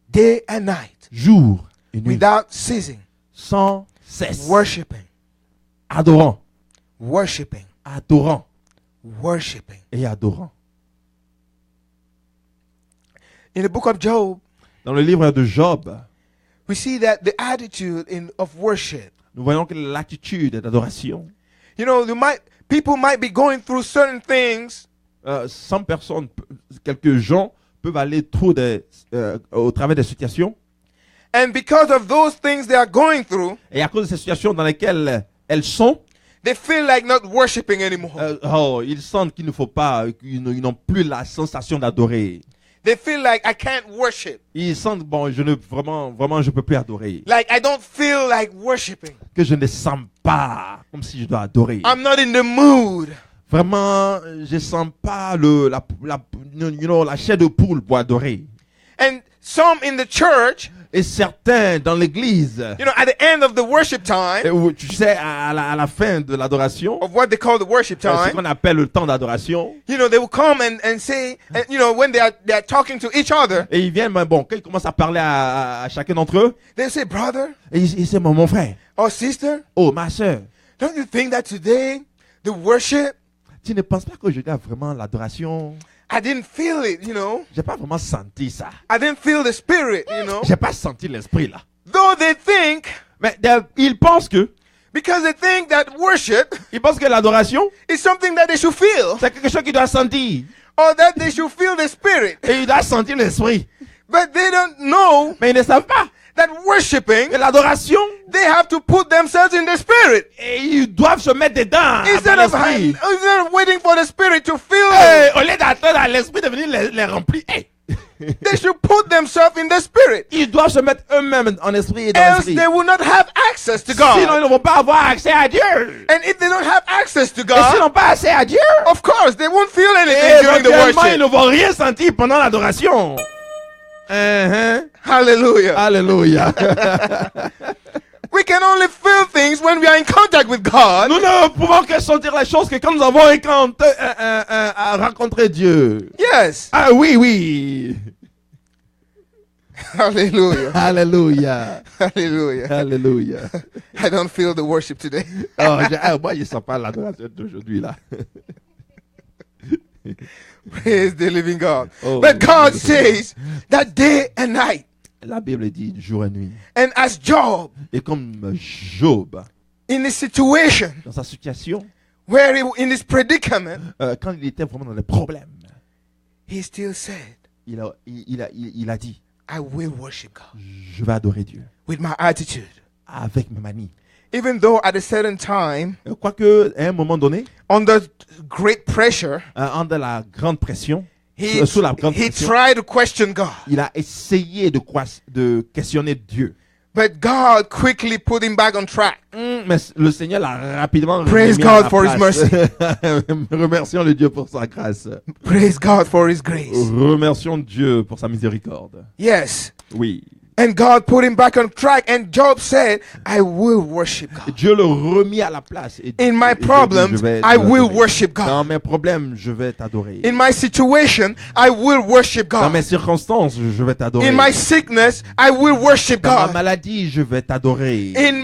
Day and night. Jour et nuit. Without ceasing. Sans cesse. Worshiping. Adorant. Worshiping. Adorant. Worshiping. Et adorant. In the book of Job, Dans le livre de Job, we see that the attitude of worship. nous voyons que l'attitude d'adoration. You know, people might be going through certain things. 100 personnes, quelques gens peuvent aller au travers des situations. And because of those things they are going through, Et à cause de ces situations dans lesquelles elles sont, they feel like not worshiping anymore. ils sentent qu'il ne faut pas, ils n'ont plus la sensation d'adorer. They feel like I can't worship. Ils sentent, bon, vraiment, je peux plus adorer. Like I don't feel like worshiping. Que je ne sens pas comme si je dois adorer. I'm not in the mood. Vraiment, je sens pas la chair de poule pour adorer. And some in the church, Et certains dans l'église, you know, at the end of the worship time, où, tu sais, à la fin de l'adoration, of what they call the worship ce time, qu'on appelle le temps d'adoration, you know, they will come and say, and, you know, when they are talking to each other, et ils viennent, bon, quand ils commencent à parler à chacun d'entre eux, they say, brother et ils disent, mon frère, or sister, oh, ma soeur, don't you think that today the worship, tu ne penses pas que je garde vraiment l'adoration? I didn't feel it, you know. J'ai pas vraiment senti ça. I didn't feel the spirit, you know. J'ai pas senti l'esprit là. Though they think, Mais ils pensent que ils pensent que l'adoration is something that they should feel, c'est quelque chose qu'ils doivent sentir. or that they should feel the spirit. Et ils doivent sentir l'esprit. But they don't know Mais ils ne savent pas that worshiping, que l'adoration, they have to put themselves in the spirit. et ils doivent se mettre dedans. Instead dans of l'esprit. waiting for the spirit to fill Hey, au lieu d'attendre à l'esprit de venir les remplir, hey. they should put themselves in the spirit. Ils doivent se mettre eux-mêmes en esprit et dans Else l'esprit. they will not have access to Sinon, God. ils ne vont pas avoir accès à Dieu. And if they don't have access to Et s'ils God, n'ont pas accès à Dieu, of course they won't feel et anything during the éventuellement, ils worship. ne vont rien sentir pendant l'adoration. Hallelujah. Alléluia. We can only feel things when we are in contact with God. Nous ne pouvons que sentir les choses que quand nous avons rencontré Dieu. Yes. Ah oui, oui. Hallelujah. Alléluia. Hallelujah. Alléluia. I don't feel the worship today. Moi, je ne sens pas l'adoration d'aujourd'hui là. Praise the living God. Oh, But God says that day and night. La Bible dit jour et nuit. And as Job, Et comme Job, in this situation, dans sa situation, where in this predicament, quand il était vraiment dans les problèmes, he still said, il a dit, I will worship God je vais adorer Dieu with my attitude. avec mes manies. Even though at a certain time, Quoique, à un moment donné, under great pressure, under la grande pression, he sous la grande pression, tried to question God. il a essayé de questionner Dieu. But God quickly put him back on track. Mais le Seigneur l'a rapidement Praise remis à God la for His place. mercy. Remercions le Dieu pour sa grâce. Praise God for His grace. Remercions Dieu pour sa miséricorde. Yes. Oui. And God put him back on track. And Job said, I will worship God. Dieu le remit à la place. Et In my et Dieu dit, problems, je vais I will t'adorer. worship God. Dans mes problèmes, je vais t'adorer. In my situation, I will worship Dans mes God. circonstances, je vais t'adorer. In my sickness, I will worship Dans ma God. maladie, je vais t'adorer. In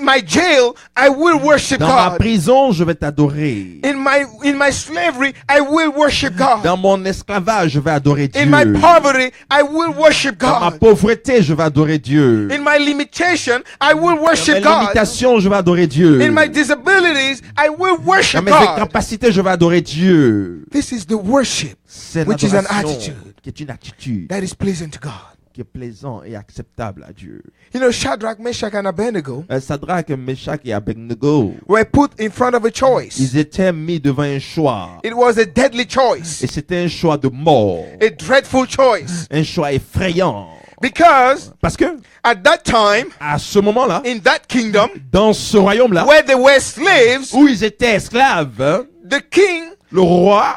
my jail, I will worship Dans ma God. prison, je vais t'adorer. In my slavery, I will worship God. Dans mon esclavage, je vais adorer Dieu. In my poverty, I will worship Dans ma God. pauvreté, je vais adorer Dieu. In my limitation, I will Dans worship mes God. limitations, je vais adorer Dieu. In my disabilities, I will Dans worship mes God. incapacités, je vais adorer Dieu. This is the worship C'est which is an l'adoration attitude qui est une attitude that is pleasing to God. qui est plaisant et acceptable à Dieu. You know, Shadrach, Meshach, and Abednego Sadrach, Meshach et Abednego, were put in front of a choice. ils étaient mis devant un choix. It was a deadly choice, Et c'était un choix de mort. a dreadful choice. Un choix effrayant. Because Parce que, at that time, à ce moment-là, in that kingdom, dans ce royaume-là, where they were slaves, où ils étaient esclaves, hein, the king le roi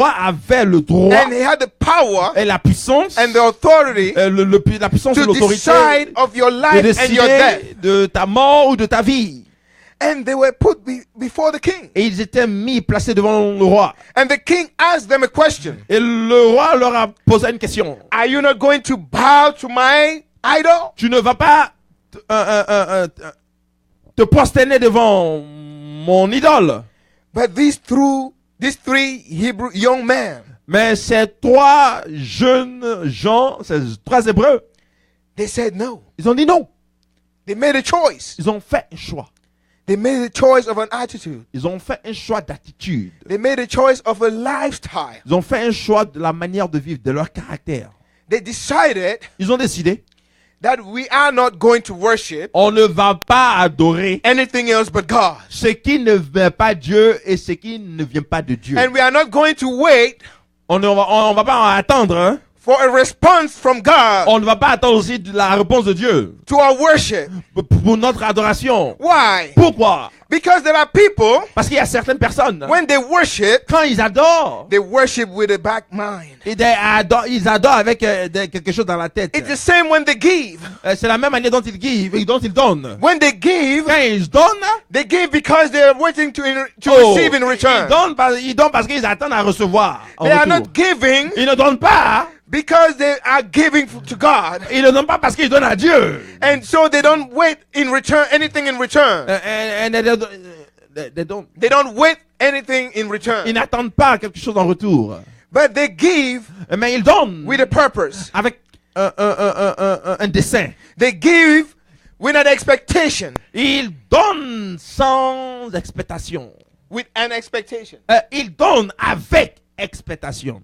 avait le droit and he had the power et la puissance, and the authority la puissance et to l'autorité decide of your de life and your death. décider de ta mort ou de ta vie. And they were put before the king. Et ils étaient placés devant le roi. And the king asked them a question. Et le roi leur a posé une question. Are you not going to bow to my idol? Tu ne vas pas te prosterner devant mon idole. But these three Hebrew young men, Mais ces trois jeunes gens, ces trois Hébreux, they said no. ils ont dit non. They made a choice. Ils ont fait un choix. They made a choice of an attitude. Ils ont fait un choix d'attitude. They made a choice of a lifestyle. Ils ont fait un choix de la manière de vivre, de leur caractère. They decided Ils ont décidé, that we are not going to worship on ne va pas adorer anything else but God. ce qui ne vient pas de Dieu et ce qui ne vient pas de Dieu. And we are not going to wait On ne va pas attendre, hein. for a response from God On ne va pas attendre aussi de la réponse de Dieu to our worship. pour notre adoration. Why? Pourquoi? Because there are people, Parce qu'il y a certaines personnes, when they worship, quand ils adorent, they worship with a back mind. ils adorent avec quelque chose dans la tête. It's the same when they give. C'est la même manière dont ils give, dont ils donnent. When they give, Quand ils donnent, they give because they are waiting to oh, receive in return. ils donnent parce qu'ils attendent à recevoir. En They are retour. not giving Ils ne donnent pas. because they are giving to God. Ils ne donnent pas parce qu'ils donnent à Dieu. And so they don't wait in return anything in return. They don't wait anything in return. Ils n'attendent pas quelque chose en retour. But they give Mais ils donnent with a purpose. avec un dessein. They give with an expectation. Ils donnent sans expectation. With an expectation. Ils donnent avec expectation.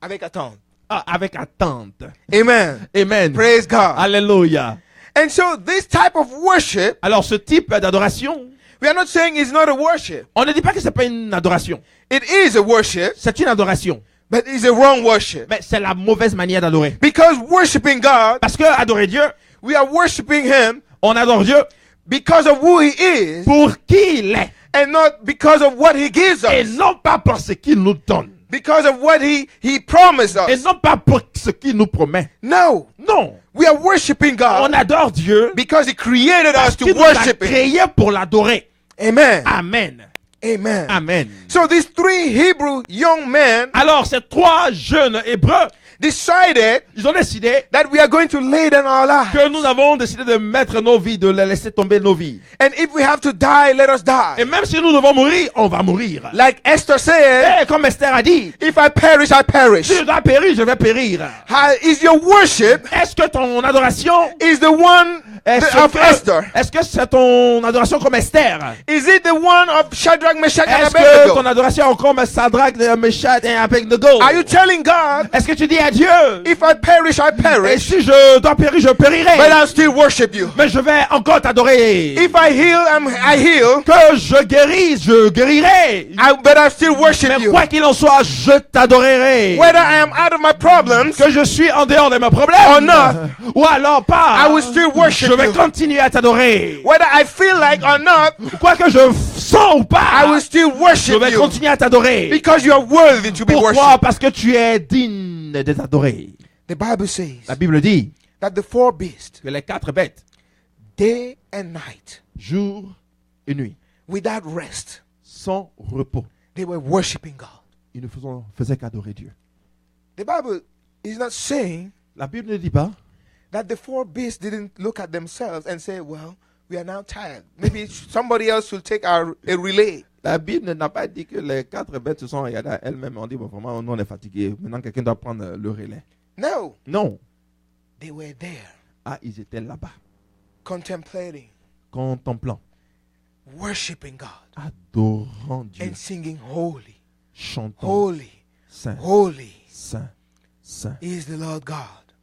Avec attente. Avec attente. Amen. Amen. Praise God. Alléluia. And so this type of worship, Alors ce type d'adoration, we are not saying it's not a worship. on ne dit pas que c'est pas une adoration. It is a worship, C'est une adoration. but it's a wrong worship. Mais c'est la mauvaise manière d'adorer. Because worshiping God, Parce que adorer Dieu, we are worshiping Him on adore Dieu because of who He is pour qui il est. and not because of what He gives Et us. non pas pour ce qu'il nous donne. Because of what He promised Et us. non pas pour ce qu'il nous promet. No. Non. We are worshiping On God adore Dieu because He created parce us to qu'il nous a worship Him. créé pour l'adorer. Amen. Amen. Amen. Amen. So these three Hebrew young men Alors ces trois jeunes Hébreux, decided ils ont décidé that we are going to lay down our lives. que nous avons décidé de mettre nos vies, de laisser tomber nos vies. And if we have to die, let us die. Et même si nous devons mourir, on va mourir. Like Esther said, Et comme Esther a dit, if I perish, I perish. si je dois périr, je vais périr. Is your worship Est-ce que ton adoration is the one of Esther? Est-ce que c'est ton adoration comme Esther? Is it the one of Shadrach, Meshach, and Est-ce que ton Abednego? adoration est comme Sadrach, Meshach et Abednego? Are you telling God, Est-ce que tu dis à Dieu, if I perish, I et perish, si je dois périr, je périrai, but I'll still worship you? mais je vais encore t'adorer. If I heal, I heal, Que je guérisse, je guérirai. but I'll still worship Mais you. quoi qu'il en soit, je t'adorerai. Whether I am out of my problems Que je suis en dehors de mes problèmes, or not, ou alors pas, I will still worship je vais you. continuer à t'adorer. Whether I feel like or not, Quoi que je sens ou I pas, will still je worship vais you. continuer à t'adorer. Because you are worthy to be Pourquoi? worshipped. Parce que tu es digne d'être adoré. The Bible says La Bible dit that the four beasts, que les 4 bêtes, day and night, jour et nuit, without rest, sans repos, they were worshiping God. ils ne faisaient qu'adorer Dieu. The Bible is not saying La Bible ne dit pas that the four beasts didn't look at themselves and say, well, we are now tired. Maybe somebody else will take a relay. La Bible n'a pas dit que les 4 bêtes se sont regardées à elles-mêmes et ont dit, bon, vraiment, nous on est fatigués. Maintenant, quelqu'un doit prendre le relais. No, Non. they were there, Ah, ils étaient là-bas, contemplating, contemplant, worshiping God, adorant Dieu, and singing, holy, chantant, holy, Saint, holy Saint, Saint is the Lord God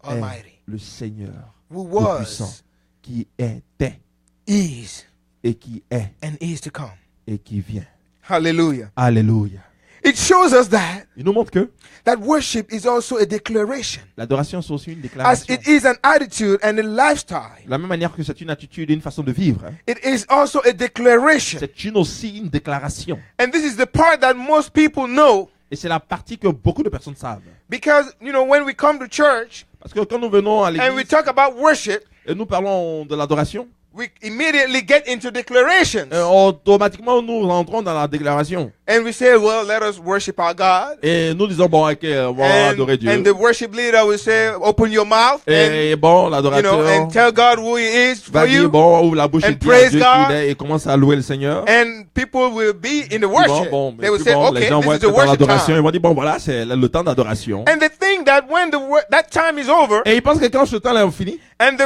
est Almighty, le Seigneur who Tout-Puissant, was, qui était is, et qui est and is to come. et qui vient. Hallelujah. Alléluia. It shows us Il nous montre que that worship is also a declaration, l'adoration c'est aussi une as déclaration. it is an attitude and a lifestyle. De la même manière que c'est une attitude et une façon de vivre, hein, It is also a declaration. c'est aussi une déclaration. And this is the part that most people know, Et c'est la partie que beaucoup de personnes savent. because, when we come to church Parce que quand nous venons à and we l'église talk about worship, et nous parlons de l'adoration, we immediately get into declarations. automatiquement nous rentrons dans la déclaration. And we say, well, let us worship our God. Et nous disons, bon, ok, on va adorer Dieu. And the worship leader will say, open your mouth Et bon, and l'adorateur tell God who he is for va dire, you. bon, ouvre la bouche et and dit à praise Dieu God. qu'il est et commence à louer le Seigneur. And people will be in the Bon, worship. bon, They will puis say, bon, okay, les gens this vont is être the dans worship l'adoration. time. Ils vont dire, bon, voilà, c'est le temps d'adoration. And the thing that when that time is over, Et ils pensent que quand ce temps-là est fini, and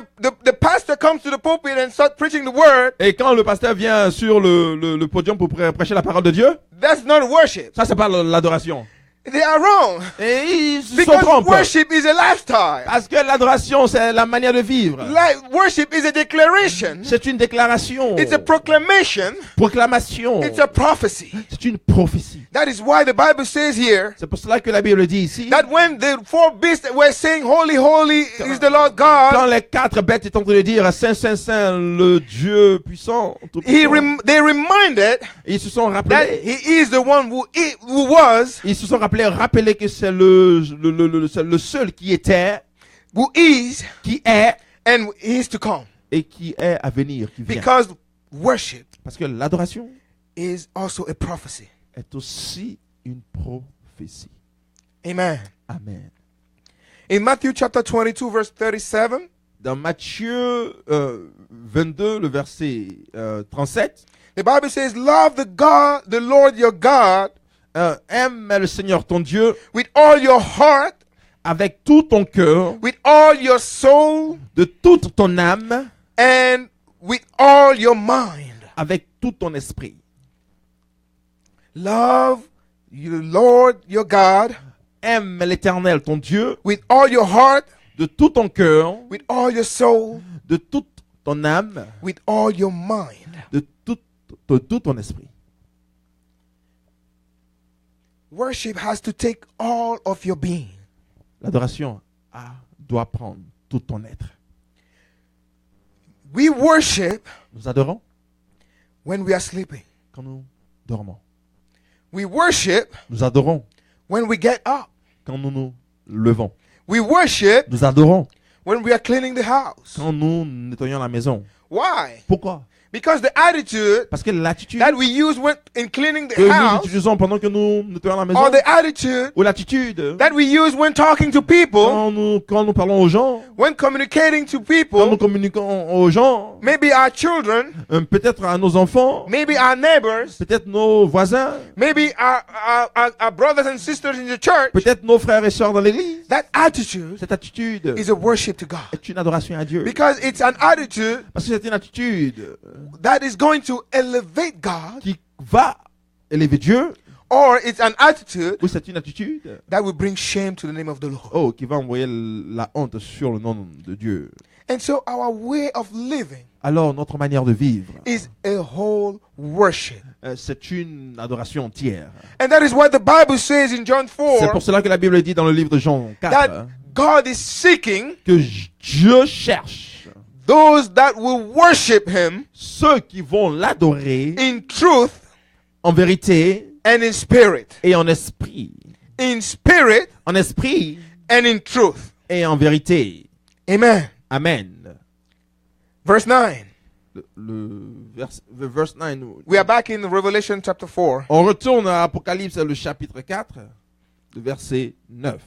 the pastor comes to the pulpit and start preaching the word, et quand le pasteur vient sur le podium pour prêcher la parole de Dieu, that's not worship. ça, c'est pas l'adoration. They are wrong. Et ils se Because trompent. worship is a lifestyle. Parce que l'adoration, c'est la manière de vivre. Worship is a declaration. C'est une déclaration. It's a proclamation. Proclamation. It's a prophecy. C'est une prophétie. That is why the Bible says here C'est pour cela que la Bible dit ici, that when the four beasts were saying, holy, holy is the Lord quand God, les 4 bêtes étaient en train de dire Saint, Saint, Saint, le Dieu puissant, tout-puissant, they reminded ils se sont that rappelés, he is the one who was, ils se sont rappelés que c'est le seul qui était, who is, qui est and is to come. et qui est à venir, qui vient. Because worship Parce que l'adoration is also a prophecy. est aussi une prophétie. Amen. Amen. In Matthew chapter 22, verse 37, Dans Matthieu 22, le verset 37, the Bible says, love the Lord your God aime le Seigneur ton Dieu with all your heart, avec tout ton cœur, with all your soul, de toute ton âme, and with all your mind. avec tout ton esprit. Love the Lord your God Aime l'Éternel ton Dieu with all your heart, de tout ton cœur, with all your soul, de toute ton âme, with all your mind. de tout ton esprit. Worship has to take all of your being. L'adoration doit prendre tout ton être. We worship Nous adorons when we are sleeping. quand nous dormons. We worship Nous adorons when we get up. quand nous nous levons. We worship Nous adorons when we are cleaning the house. quand nous nettoyons la maison. Why? Pourquoi? Because the attitude Parce que l'attitude that we use when in cleaning the que nous house, utilisons pendant que nous nettoyons la maison, or the attitude ou l'attitude that we use when talking to people, quand nous parlons aux gens, when communicating to quand nous people, communiquons aux gens, maybe our children, peut-être à nos enfants, maybe our neighbors, peut-être nos voisins, maybe our brothers and sisters in the church, peut-être nos frères et sœurs dans l'église. that attitude Cette attitude is a worship to God. est une adoration à Dieu. Because it's an attitude Parce que c'est une attitude that is going to elevate God, qui va élever Dieu, or it's an attitude ou c'est une attitude that will bring shame to the name of the Lord. qui va envoyer la honte sur le nom de Dieu. And so our way of living Alors notre manière de vivre, is a whole worship. c'est une adoration entière. And that is what the Bible says in John C'est 4, pour cela que la Bible dit dans le livre de Jean 4 that God is seeking que Dieu cherche those that will worship Him ceux qui vont l'adorer in truth en vérité and in spirit. et en esprit. In spirit En esprit and in truth. et en vérité. Amen. Amen. Verse 9. Le verse 9. We are back in Revelation chapter 4. On retourne à Apocalypse, le chapitre 4, le verset 9.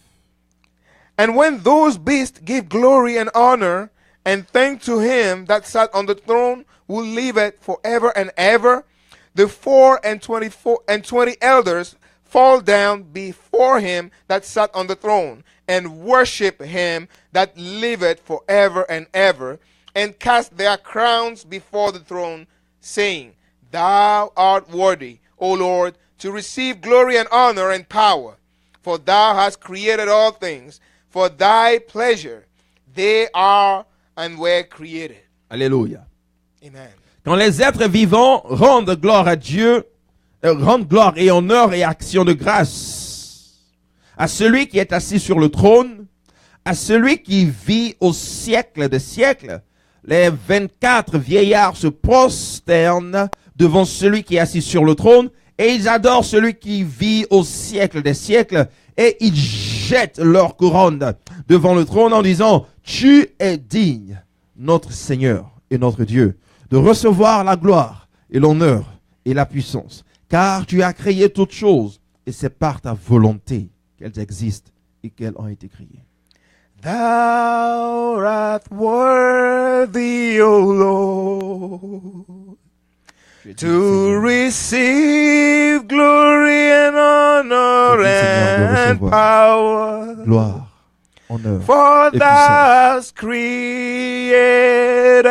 And when those beasts give glory and honor and thank to him that sat on the throne, who liveth forever and ever, the 24 elders fall down before him that sat on the throne, and worship him that liveth forever and ever, and cast their crowns before the throne, saying, Thou art worthy, O Lord, to receive glory and honor and power, for thou hast created all things. For thy pleasure they are and were created. Alléluia. Amen. Quand les êtres vivants rendent gloire à Dieu, rendent gloire et honneur et action de grâce à celui qui est assis sur le trône, à celui qui vit au siècle des siècles, les 24 vieillards se prosternent devant celui qui est assis sur le trône et ils adorent celui qui vit au siècle des siècles et ils jettent leur couronne devant le trône en disant, tu es digne, notre Seigneur et notre Dieu, de recevoir la gloire et l'honneur et la puissance, car tu as créé toutes choses et c'est par ta volonté qu'elles existent et qu'elles ont été créées. Thou art worthy, O Lord, to receive glory and honor and power. Gloire, honneur For et thou puissance. hast created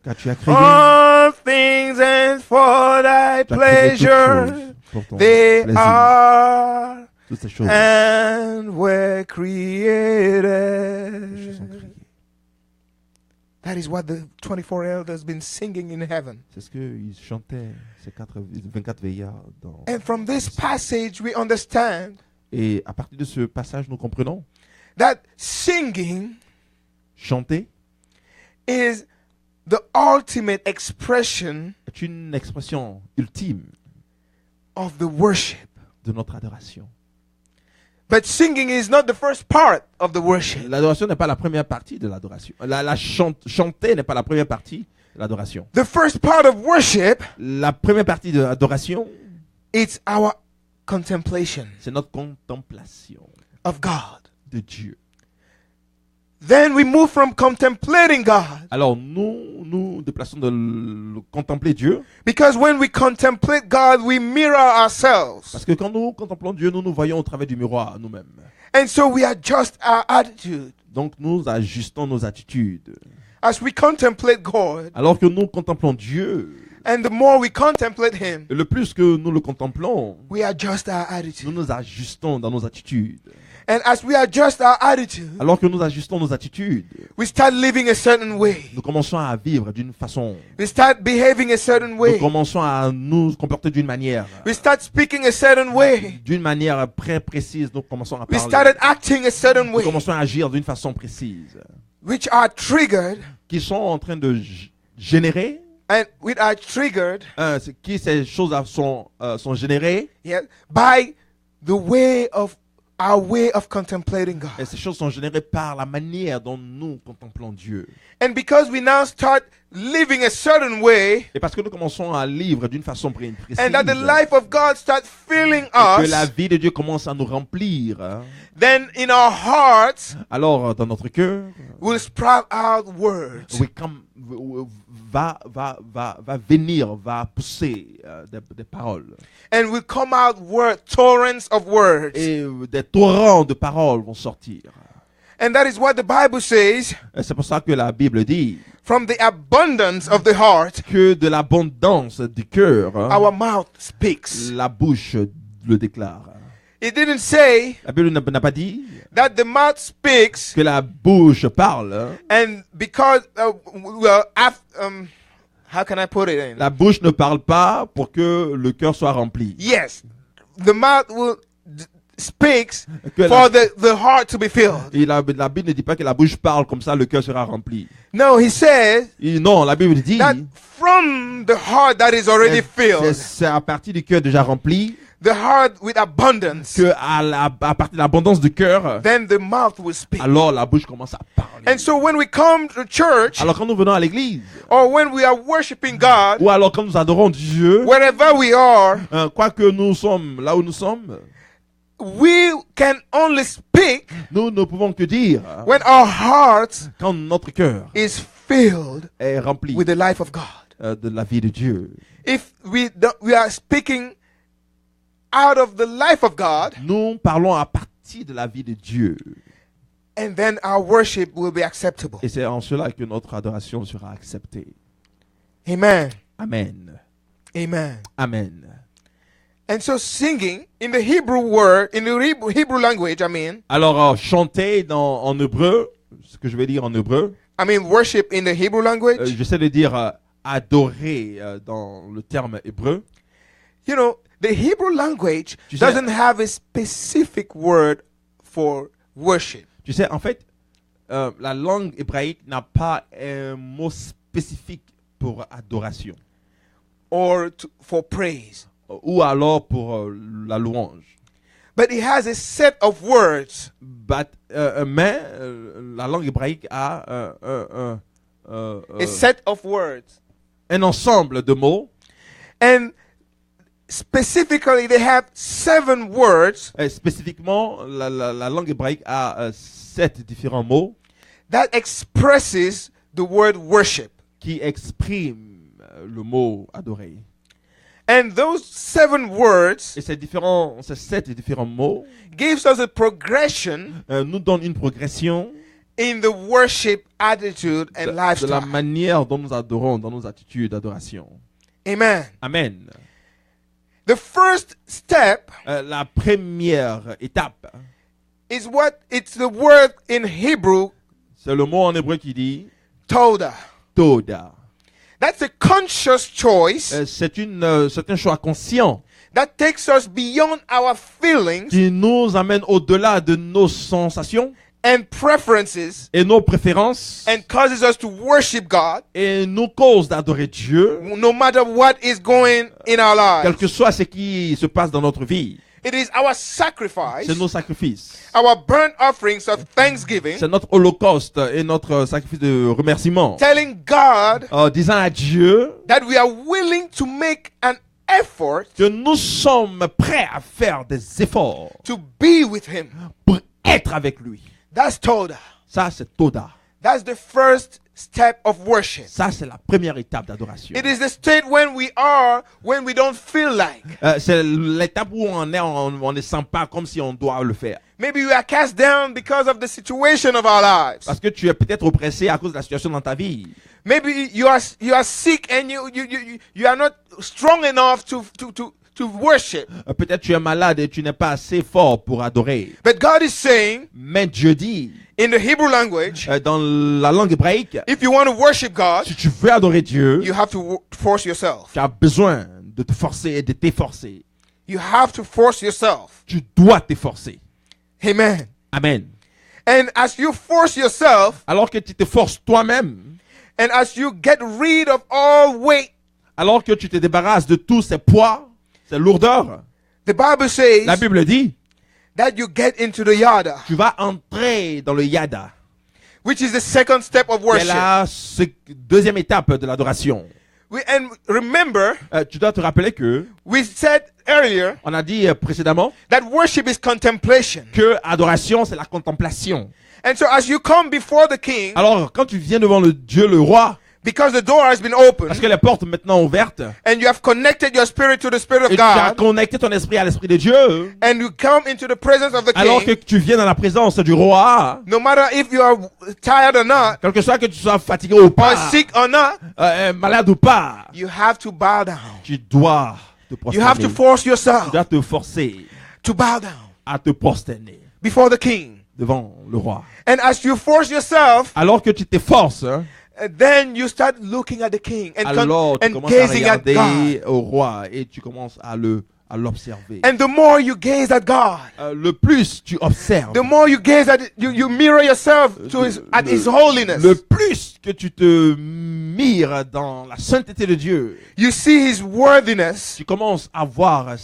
Car tu as créé, all things, and for thy tu as créé toutes pleasure choses pour ton they plaisir. are Toutes ces choses, and were les choses sont created. créées. That is what the 24 elders been singing in heaven. C'est ce qu'ils chantaient, ces 24 veillards. And from this passage we understand Et à partir de ce passage, nous comprenons, that singing chanter is the ultimate expression est une expression ultime of the worship. de notre adoration. But singing is not the first part of the worship. L'adoration n'est pas la première partie de l'adoration. Chanter n'est pas la première partie de l'adoration. The first part of worship, La première partie de l'adoration, it's our contemplation c'est notre contemplation of God. de Dieu. Then we move from contemplating God, Alors nous déplaçons de contempler Dieu, because when we contemplate God, we mirror ourselves. parce que quand nous contemplons Dieu, nous nous voyons au travers du miroir nous-mêmes. And so we adjust our attitude. Donc nous ajustons nos attitudes. As we contemplate God, Alors que nous contemplons Dieu, and the more we contemplate Him, et le plus que nous le contemplons, we adjust our nous attitude. nous ajustons dans nos attitudes. And as we adjust our attitude, Alors que nous ajustons nos attitudes, we start living a certain way. nous commençons à vivre d'une façon. We start behaving a certain Nous way. commençons à nous comporter d'une manière. We start speaking a certain way. D'une manière très précise, nous commençons à We parler. started acting a certain Nous way, commençons à agir d'une façon précise. which are triggered, Qui sont en train de générer. and which are triggered, Ces choses sont générées. yeah, by the way of our way of contemplating Et God. ces choses sont générées par la manière dont nous contemplons Dieu. And because we now start living a certain way, Et parce que nous commençons à vivre d'une façon précise, and that the life of God starts filling que la us, vie de Dieu commence à nous remplir, hein, then in our hearts alors dans notre cœur, will sprout out words. va venir, va pousser des paroles. And will come out torrents of words. Et des torrents de paroles vont sortir. And that is what the Bible says, Et c'est pour ça que la Bible dit from the abundance of the heart, que de l'abondance du cœur, hein, our mouth speaks. la bouche le déclare. It didn't say La Bible n'a pas dit that the mouth speaks, que la bouche parle. Hein. and because, how can I put it in? La bouche ne parle pas pour que le cœur soit rempli. Yes, the mouth speaks Que for la, the heart to be filled. et la Bible ne dit pas que la bouche parle comme ça le cœur sera rempli. No, he says Et non, la Bible dit that from the heart that is already filled, c'est à partir du cœur déjà rempli the heart with abundance, que à partir de l'abondance du cœur, then the mouth will speak. alors la bouche commence à parler. And so when we come to church, Alors quand nous venons à l'église, or when we are worshiping God, ou alors quand nous adorons Dieu, wherever we are, quoi que nous sommes là où nous sommes, we can only speak nous ne pouvons que dire when our heart quand notre cœur is filled est rempli with the life of God. de la vie de Dieu. If we are speaking out of the life of God, Nous parlons à partir de la vie de Dieu. and then our worship will be acceptable. Et c'est en cela que notre adoration sera acceptée. Amen. Amen. Amen. Amen. And so singing in the Hebrew word, in the Hebrew language, Alors, chanter en hébreu, ce que je vais dire en hébreu, worship in the Hebrew language, j'essaie de dire adorer dans le terme hébreu. you know, the Hebrew language Tu sais- doesn't have a specific word for worship. Tu sais, en fait, la langue hébraïque n'a pas un mot spécifique pour adoration Or for praise. ou alors pour la louange. But it has a set of words Mais la langue hébraïque a a set of words. un ensemble de mots. And specifically, they have 7 words Spécifiquement, la langue hébraïque a 7 différents mots that expresses the word worship. qui expriment le mot adorer. And those 7 words Et ces 7 différents mots gives us a progression nous donnent une progression in the worship attitude and de la lifestyle. manière dont nous adorons, dans nos attitudes d'adoration. Amen. Amen. The first step La première étape, is it's the word in Hebrew, c'est le mot en hébreu qui dit toda. Toda. That's a conscious choice C'est un choix conscient that takes us beyond our feelings qui nous amène au-delà de nos sensations and preferences et nos préférences and causes us to worship God et nous cause d'adorer Dieu, no matter what is going in our quel lives. que soit ce qui se passe dans notre vie. It is our sacrifice, C'est nos sacrifices. our burnt offerings of thanksgiving, C'est notre holocauste et notre sacrifice de remerciement. telling God Disant à Dieu that we are willing to make an effort que nous sommes prêts à faire des efforts to be with Him. pour être avec lui. That's Toda. Ça, c'est Toda. That's the first step of worship. Ça, c'est la première étape d'adoration. It is the state when we don't feel like. C'est l'étape où on ne sent pas comme si on doit le faire. Maybe you are cast down because of the situation of our lives. Parce que tu es peut-être oppressé à cause de la situation dans ta vie. Maybe you are sick and you are not strong enough to worship. Peut-être tu es malade et tu n'es pas assez fort pour adorer. But God is saying Mais Dieu dit, in the Hebrew language, dans la langue hébraïque, if you want to worship God, si tu veux adorer Dieu, you have to force yourself. tu as besoin de te forcer et de t'efforcer. You have to force yourself. Tu dois t'efforcer. Amen. Amen. And as you force yourself, Alors que tu te forces toi-même, and as you get rid of all weight, alors que tu te débarrasses de tous ces poids, ces lourdeurs, the Bible says la Bible dit, that you get into the yada. tu vas entrer dans le yada. which is the second step of C'est worship. la deuxième étape de l'adoration. And remember, Tu dois te rappeler que we said earlier on a dit précédemment that worship is contemplation. que adoration c'est la contemplation. And so as you come before the king, Alors quand tu viens devant le Dieu le roi, because the door has been opened, parce que les portes maintenant ouvertes and you have connected your spirit to the Spirit of et tu as God, connecté ton esprit à l'esprit de Dieu, and you come into the presence of the alors que king, tu viens dans la présence du roi, no matter if you are tired or not, quel que soit que tu sois fatigué ou or pas, sick or not, malade ou pas, you have to bow down. tu dois te You have prosterner. to force Tu yourself dois te forcer to bow down à te prosterner before the king. devant le roi. And as you force yourself, Alors que tu t'efforces, then you start looking at the king and, alors tu and commences à gazing at God. regarder au roi et tu commences à l'observer. And the more you gaze at God, Le plus tu observes, the more you gaze at it, you mirror yourself to at His holiness. le plus que tu te mires dans la sainteté de Dieu, You see His worthiness, tu commences à voir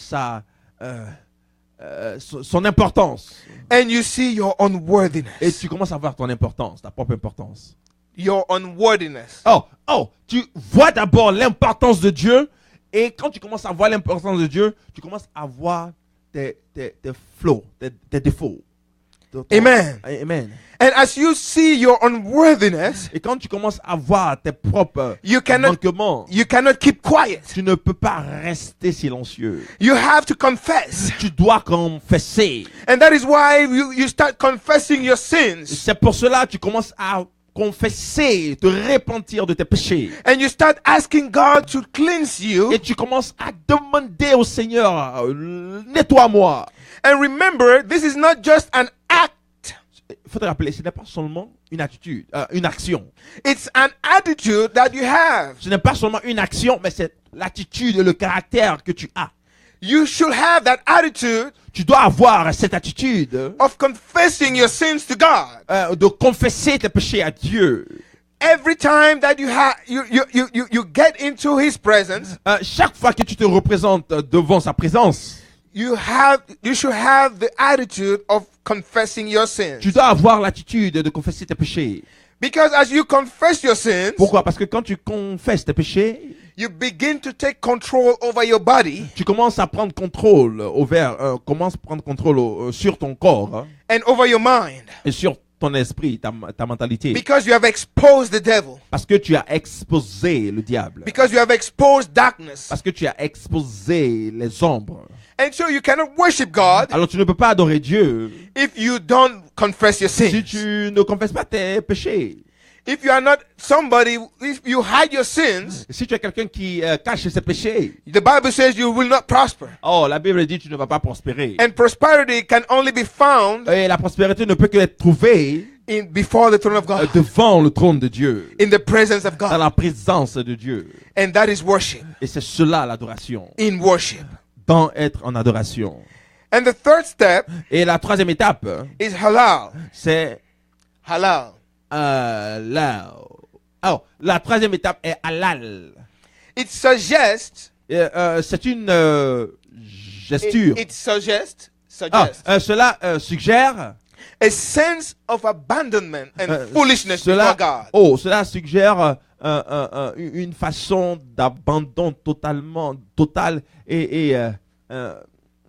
son importance. and you see your Et unworthiness. tu commences à voir ton importance, ta propre importance. Your unworthiness. Tu vois d'abord l'importance de Dieu. Et quand tu commences à voir l'importance de Dieu, tu commences à voir tes flaws, tes défauts. Amen. Amen. And as you see your unworthiness, Et quand tu commences à voir tes propres You cannot- manquements, you cannot keep quiet. tu ne peux pas rester silencieux. You have to confess. Tu dois confesser. And that is why you start confessing your Et sins. c'est pour cela que tu commences à confesser, te repentir de tes péchés. And you start asking God to cleanse you. Et tu commences à demander au Seigneur, nettoie-moi. And remember, this is not just an act. Il faut te rappeler, ce n'est pas seulement une attitude, une action. It's an attitude that you have. Ce n'est pas seulement une action, mais c'est l'attitude et le caractère que tu as. You should have that attitude Tu dois avoir cette attitude of confessing your sins to God. de confesser tes péchés à Dieu. Every time that you get into His presence, Chaque fois que tu te représentes devant sa présence, you should have the attitude of confessing your sins. tu dois avoir l'attitude de confesser tes péchés. Because as you confess your sins, Pourquoi? Parce que quand tu confesses tes péchés, you begin to take control over your body tu commences à prendre contrôle sur ton corps, hein, and over your mind. et sur ton esprit, ta mentalité. Because you have exposed the devil. Parce que tu as exposé le diable. Because you have exposed darkness. Parce que tu as exposé les ombres. And so you cannot worship God Alors tu ne peux pas adorer Dieu if you don't confess your si sins. tu ne confesses pas tes péchés. If you are not somebody, if you hide your sins, Si tu es quelqu'un qui cache ses péchés, the Bible says you will not prosper. la Bible dit que tu ne vas pas prospérer. And prosperity can only be found Et la prospérité ne peut que être trouvée before the throne of God, devant le trône de Dieu, in the presence of dans God. la présence de Dieu. And that is worship. Et c'est cela l'adoration, In worship. dans être en adoration. And the third step Et la troisième étape, is halal. c'est Halal. la troisième étape est halal. It suggests. C'est une gesture. It suggests. Cela suggère. A sense of abandonment and foolishness Cela, before God. Cela suggère une façon d'abandon total et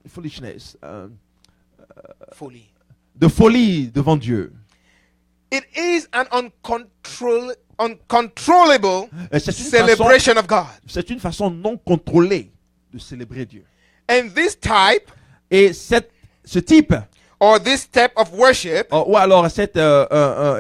foolishness, Fully. de folie devant Dieu. It is an uncontrollable C'est une celebration of God. C'est une façon non contrôlée de célébrer Dieu. And this type, Et ce type, or this step of worship, ou alors cette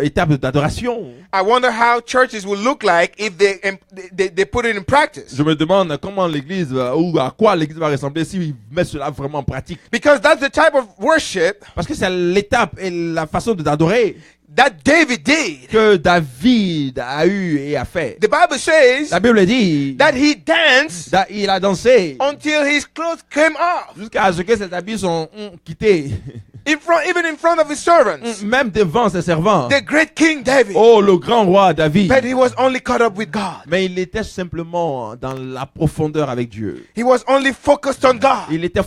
étape d'adoration, I wonder how churches will look like if they put it in practice. je me demande comment l'église, ou à quoi l'église va ressembler s'il met cela vraiment en pratique. Because that's the type of worship Parce que c'est l'étape et la façon d'adorer that David did. que David a eu et a fait. The Bible says La Bible dit that he danced il a dansé until his clothes came off, jusqu'à ce que ses habits sont quittés, even in front of his servants. même devant ses servants. The great King David. Oh, le grand roi David. But he was only caught up with God. Mais il était simplement dans la profondeur avec Dieu. He was only focused on God. Il était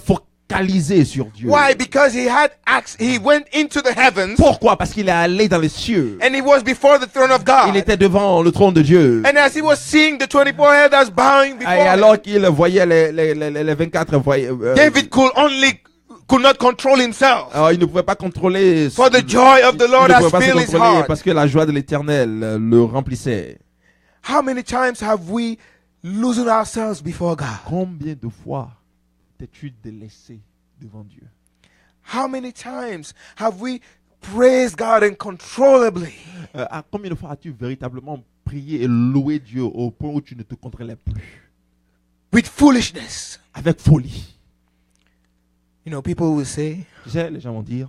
focalisé sur Dieu. Why? Because he went into the heavens Pourquoi? Parce qu'il est allé dans les cieux. and he was before the throne of Il God. était devant le trône de Dieu. And as he was seeing the 24 elders bowing before Et him, alors qu'il voyait les 24 David could not control himself. alors, il ne pouvait pas contrôler. For the joy of the Il Lord ne has pouvait pas se filled his contrôler heart. parce que la joie de l'Éternel le remplissait. How many times have we loosened ourselves before God? Combien de fois t'es-tu délaissé devant Dieu? How many times have we praised God uncontrollably? À combien de fois as-tu véritablement prié et loué Dieu au point où tu ne te contrôlais plus? With foolishness. Avec folie. You know, people will say, Tu sais, les gens vont dire,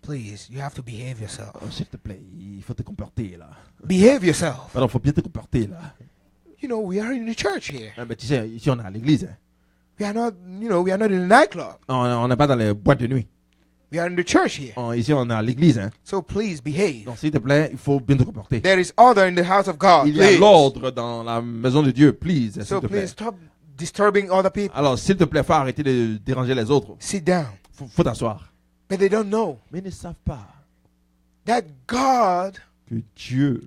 please, you have to behave yourself. oh, s'il te plaît, il faut te comporter là. Behave yourself. Alors, il faut bien te comporter là. You know, we are in the church here. Mais tu sais, ici on est à l'église. Hein. We are not, we are not in a nightclub. On n'est pas dans les boîtes de nuit. We are in the church here. Ici on est à l'église. Hein. So please behave. Donc, s'il te plaît, il faut bien te comporter. There is order in the house of God. Il y a Please. l'ordre dans la maison de Dieu, please, s'il So te plaît. please stop disturbing other people. Alors, s'il te plaît, faut arrêter de déranger les autres. Sit down. Faut t'asseoir. But they don't know Mais ils ne savent pas that God que Dieu,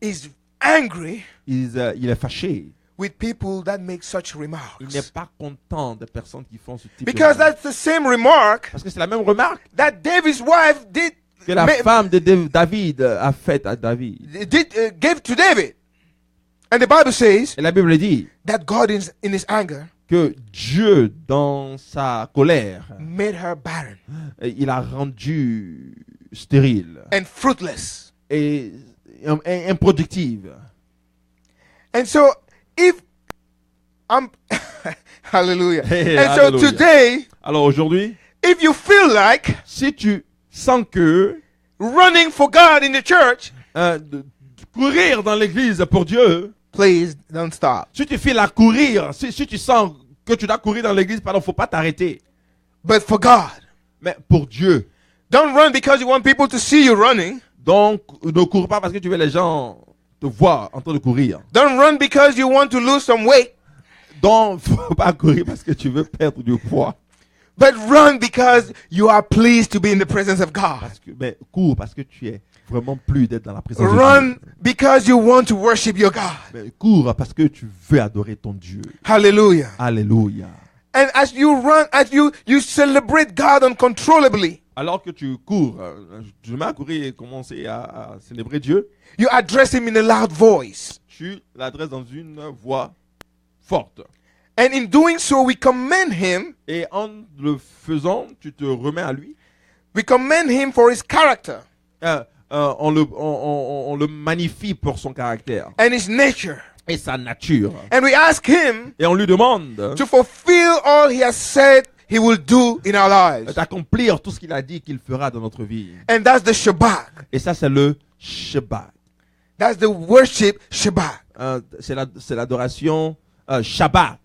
is angry il est fâché. with people that make such Il n'est remarks. pas content des personnes qui font ce type Because de remarques. that's the same remark Parce que c'est la même remarque that David's wife que la ma- femme de David a faite à David. gave to David. And the Bible says Et la Bible dit that God in his anger que Dieu, dans sa colère, made her barren il a rendu stérile and fruitless. et improductive. And so if I'm hallelujah. Hey, and so hallelujah. today, Alors aujourd'hui, if you feel like si tu sens que running for God in the church, de courir dans l'église pour Dieu, please don't stop. si tu files à courir, si tu sens que tu dois courir dans l'église, pardon, faut pas t'arrêter. But for God, Mais pour Dieu. don't run because you want people to see you running. Donc, ne cours pas parce que tu veux les gens te voir en train de courir. Don't run because you want to lose some weight. Donc, faut pas courir parce que tu veux perdre du poids. But run because you are pleased to be in the presence of God. Mais cours parce que tu es vraiment plus d'être dans la présence de Run Dieu. because you want to worship your God. Mais cours parce que tu veux adorer ton Dieu. Hallelujah. Alléluia. And as you run, as you celebrate God uncontrollably, Alors que tu cours, tu te mets à courir et commencer à célébrer Dieu, you address Him in a loud voice. tu l'adresses dans une voix forte. And in doing so, we commend Him. Et en le faisant, tu te remets à lui. We commend Him for His character On le magnifie pour son caractère and His nature. et sa nature. And we ask Him Et on lui demande to fulfill all He has said He will do in our lives. d'accomplir tout ce qu'il a dit qu'il fera dans notre vie. And that's the Shabbat. Et ça, c'est le Shabbat. That's the worship Shabbat. C'est l'adoration Shabbat.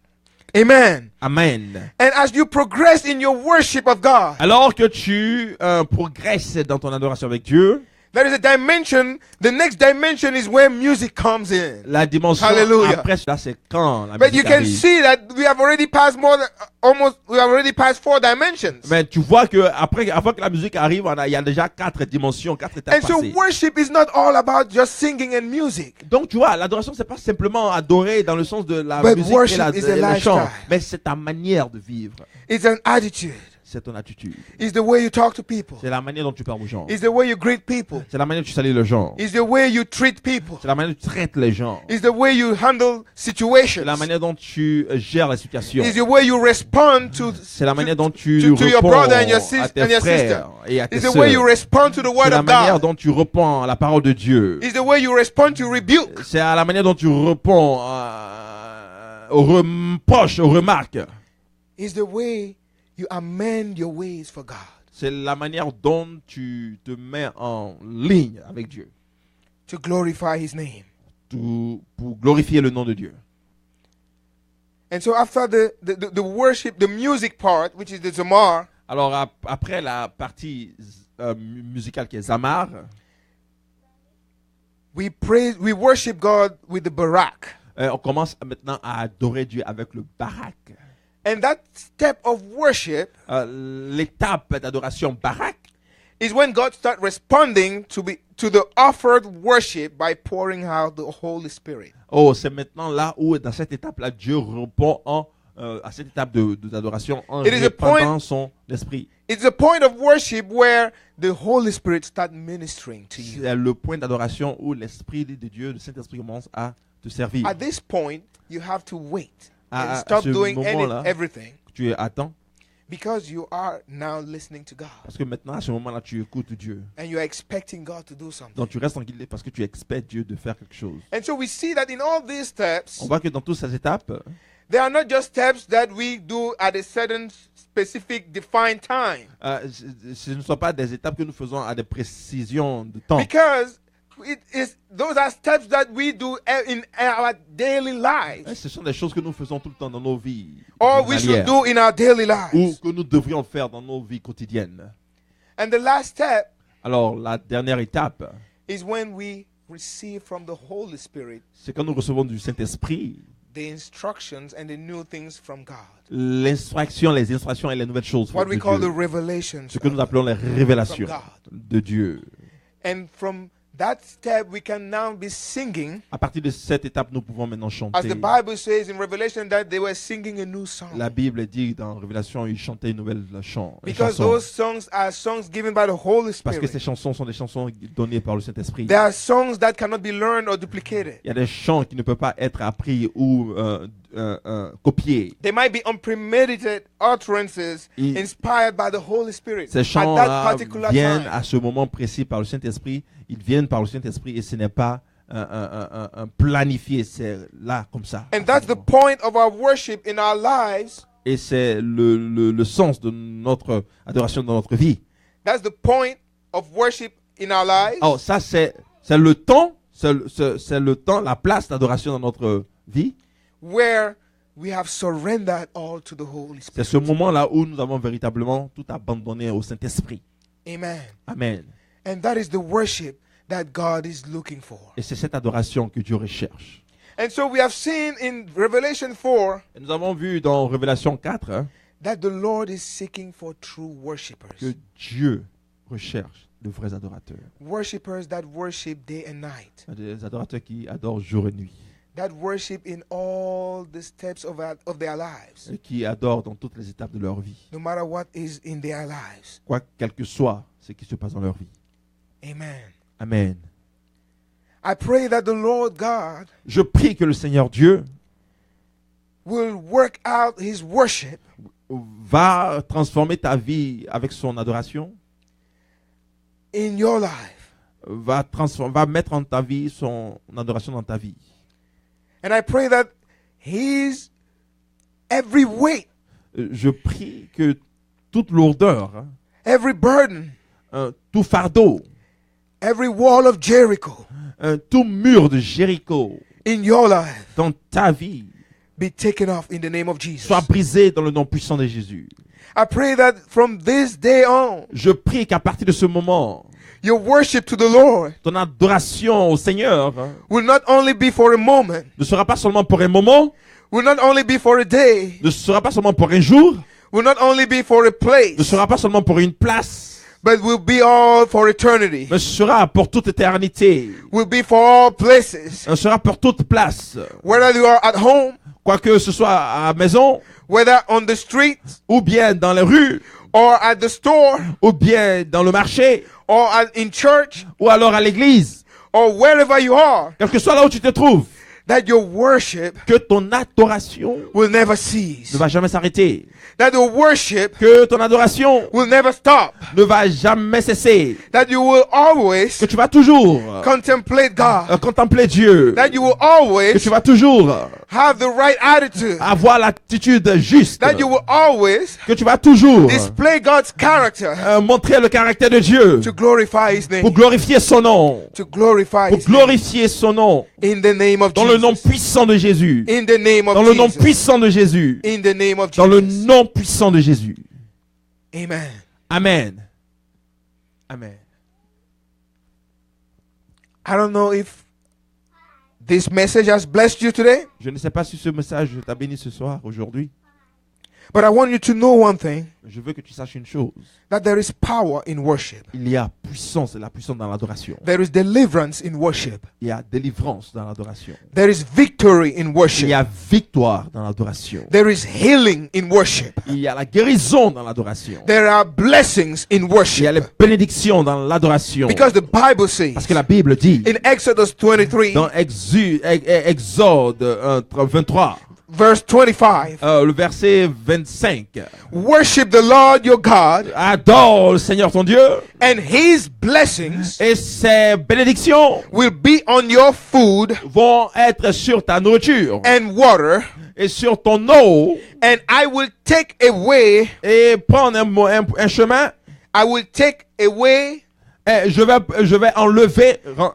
Amen. Amen. And as you progress in your worship of God, Alors que tu progresses dans ton adoration avec Dieu, there is a dimension. The next dimension is where music comes in. la dimension Hallelujah. après là, c'est quand la But you musique can arrive. see that we have already passed we have already passed 4 dimensions. Mais tu vois que après, avant que la musique arrive, il y a déjà 4 dimensions, 4 étapes And so passées. worship is not all about just singing and music. Donc tu vois, l'adoration c'est pas simplement adorer dans le sens de la But musique worship et is a le chant, lifestyle. mais c'est ta manière de vivre, It's an attitude. c'est ton attitude, It's the way you talk to people. c'est la manière dont tu parles aux gens, It's the way you greet people. c'est la manière dont tu salues les gens, It's the way you treat people. c'est la manière dont tu traites les gens, It's the way you handle situations. c'est la manière dont tu gères la situation, It's the way you respond to c'est la manière dont tu to your réponds brother and your à sister tes and your sister. frères et à tes It's the way you sœurs. respond to the C'est word la of manière God. dont tu réponds à la parole de Dieu. It's the way you respond to rebuke. C'est à la manière dont tu réponds aux reproches, aux remarques. It's the way you amend your ways for God. C'est la manière dont tu te mets en ligne avec Dieu To glorify His name. pour glorifier le nom de Dieu. And so after the worship, the music part, which is the Zamar, Alors après la partie musicale qui est Zamar, we worship God with the Barak. on commence maintenant à adorer Dieu avec le barak. And that step of worship l'étape d'adoration barak, is when God starts responding to the offered worship by pouring out the Holy Spirit. oh, c'est maintenant là où, dans cette étape-là, Dieu répond à cette étape d'adoration en It is a répandant son esprit. It's a point of worship where the Holy Spirit starts ministering to you. C'est le point d'adoration où l'esprit de Dieu, le Saint-Esprit commence à te servir. At this point, you have to wait À and stop ce doing moment-là, everything tu attends, because you are now listening to God parce que maintenant, à ce moment-là, tu écoutes Dieu. and you are expecting God to do something. Donc tu restes tranquille parce que tu expectes Dieu de faire quelque chose. And so we see that in all these steps, On voit que dans toutes ces étapes, they are not just steps that we do at a certain specific defined time. ce ne sont pas des étapes que nous faisons à des précisions de temps. Because those are steps that we do in our daily lives, Ce sont des choses que nous faisons tout le temps dans nos vies or we should journalières, do in our daily ou lives. que nous devrions faire dans nos vies quotidiennes. And the last step Alors, la dernière étape, is when we receive from the Holy Spirit c'est quand nous recevons du Saint-Esprit the instructions and the new things from God. l'instruction, les instructions et les nouvelles choses What de we call the Dieu. revelations. Ce que nous appelons les révélations from de Dieu. And from that step, we can now be singing, À partir de cette étape, nous pouvons maintenant as the chanter. Bible says in Revelation, that they were singing a new song. La Bible dit dans Révélation, ils chantaient une nouvelle chanson. Because those songs are songs given by the Holy Parce que Spirit. ces chansons sont des chansons données par le Saint-Esprit. They are songs that cannot be learned or duplicated. Il y a des chants qui ne peuvent pas être appris ou copiés. They might be unpremeditated utterances Et inspired by the Holy Spirit ces at that chants-là particular viennent time. à ce moment précis par le Saint-Esprit. Ils viennent par le Saint-Esprit et ce n'est pas un planifié. C'est là comme ça. And that's the point of our worship in our lives. Et c'est le sens de notre adoration dans notre vie. That's the point of worship in our lives. Alors ça, c'est le temps, c'est le temps, la place d'adoration dans notre vie. Where we have surrendered all to the Holy C'est Spirit. ce moment-là où nous avons véritablement tout abandonné au Saint-Esprit. Amen. Amen. And that is the worship that God is looking for. Et c'est cette adoration que Dieu recherche. And so we have seen in Revelation 4 Et nous avons vu dans Révélation 4 that the Lord is seeking for true que worshipers. Dieu recherche de vrais adorateurs. Worshipers that worship day and night. Des adorateurs qui adorent jour et nuit. That worship in all the steps of their lives. Et qui adorent dans toutes les étapes de leur vie. No matter what is in their lives. Quel que soit ce qui se passe dans leur vie. Amen. Amen. I pray that the Lord God Je prie que le Seigneur Dieu will work out his worship va transformer ta vie avec son adoration. in your life. Va mettre en ta vie son adoration dans ta vie. And I pray that his every weight, Je prie que toute lourdeur, every burden, tout fardeau, every wall of Jericho tout mur de Jéricho in your life dans ta vie be taken off in the name of Jesus. soit brisé dans le nom puissant de Jésus. I pray that from this day on, Je prie qu'à partir de ce moment, your worship to the Lord ton adoration au Seigneur will not only be for a moment, ne sera pas seulement pour un moment, will not only be for a day, ne sera pas seulement pour un jour, will not only be for a ne place, sera pas seulement pour une place, but will be all for eternity, mais ce sera pour toute éternité. will be for all places. Ce sera pour toute place. Whether you are at home, Quoi que ce soit à la maison, whether on the street, ou bien dans les rues, or at the store, ou bien dans le marché, or in church, ou alors à l'église, or wherever you are, quel que soit là où tu te trouves, that your worship que ton adoration will never ne cease. va jamais s'arrêter, That your worship que ton adoration will never stop. ne va jamais cesser, That you will que always tu vas toujours contemplate God. contempler Dieu, That you will que always tu vas toujours have the right attitude. avoir l'attitude juste, That you will always que tu vas toujours display God's character montrer le caractère de Dieu to glorify His pour name. glorifier son nom, To glorify pour His name. glorifier son nom In the name of dans le nom Jesus. puissant de Jésus, In the name dans of le nom Jesus. puissant de Jésus, In the name of dans le Jesus. nom puissant de Jésus. Amen. Amen. Amen. I don't know if this message has blessed you today, Je ne sais pas si ce message t'a béni ce soir, aujourd'hui, But I want you to know one thing, Je veux que tu saches une chose. that there is power in worship. Il y a puissance et la puissance dans l'adoration. There is deliverance in worship. Il y a délivrance dans l'adoration. There is victory in Il worship. y a victoire dans l'adoration. There is healing in worship. Il y a la guérison dans l'adoration. There are blessings in Il y a worship. les bénédictions dans l'adoration. Because the Bible says Parce que la Bible dit in Exodus 23, dans Exode 23, verse 25, le verset 25, worship the Lord your God, adore le Seigneur ton Dieu and his blessings et ses bénédictions will be on your food vont être sur ta nourriture and water, et sur ton eau and I will take away, et prendre un chemin I will take away et je vais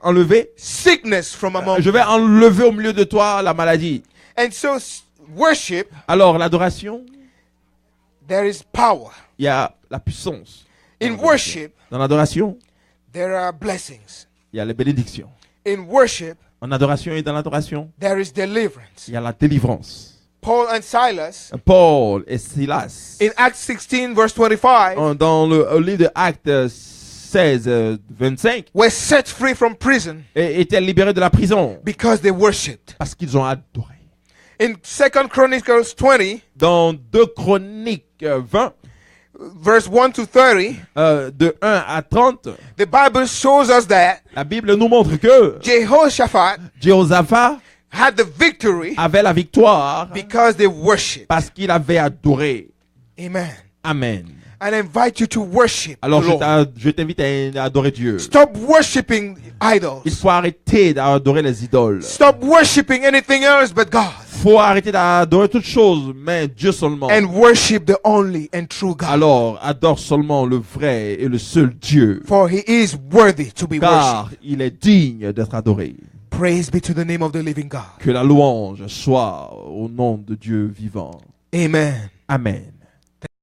enlever sickness from among je you. vais enlever au milieu de toi la maladie. And so worship, Alors l'adoration, there is power. il y a la puissance. In worship, Dans l'adoration, there are blessings. il y a les bénédictions. In worship, En adoration et dans l'adoration, there is deliverance. il y a la délivrance. Paul and Silas, Paul et Silas, in Acts 16, verse 25, dans le livre de Actes 16, 25, were set free from prison étaient libérés de la prison because they worshipped. parce qu'ils ont adoré. In 2 Chronicles 20, Dans 2 Chroniques 20, verse 1 to 30, de 1 à 30, the Bible shows us that la Bible nous montre que Jehoshaphat Jéhoshaphat had the victory avait la victoire because they worshipped. parce qu'il avait adoré. Amen. Amen. And I invite you to worship Alors the Lord. je t'invite à adorer Dieu. Stop worshiping Il idols. faut arrêter d'adorer les idoles. Stop worshiping anything else but God. Il faut arrêter d'adorer toutes choses, mais Dieu seulement. And worship the only and true God. Alors, adore seulement le vrai et le seul Dieu, For he is worthy to be car worshipped. il est digne d'être adoré. Praise be to the name of the living God. Que la louange soit au nom de Dieu vivant. Amen. Amen.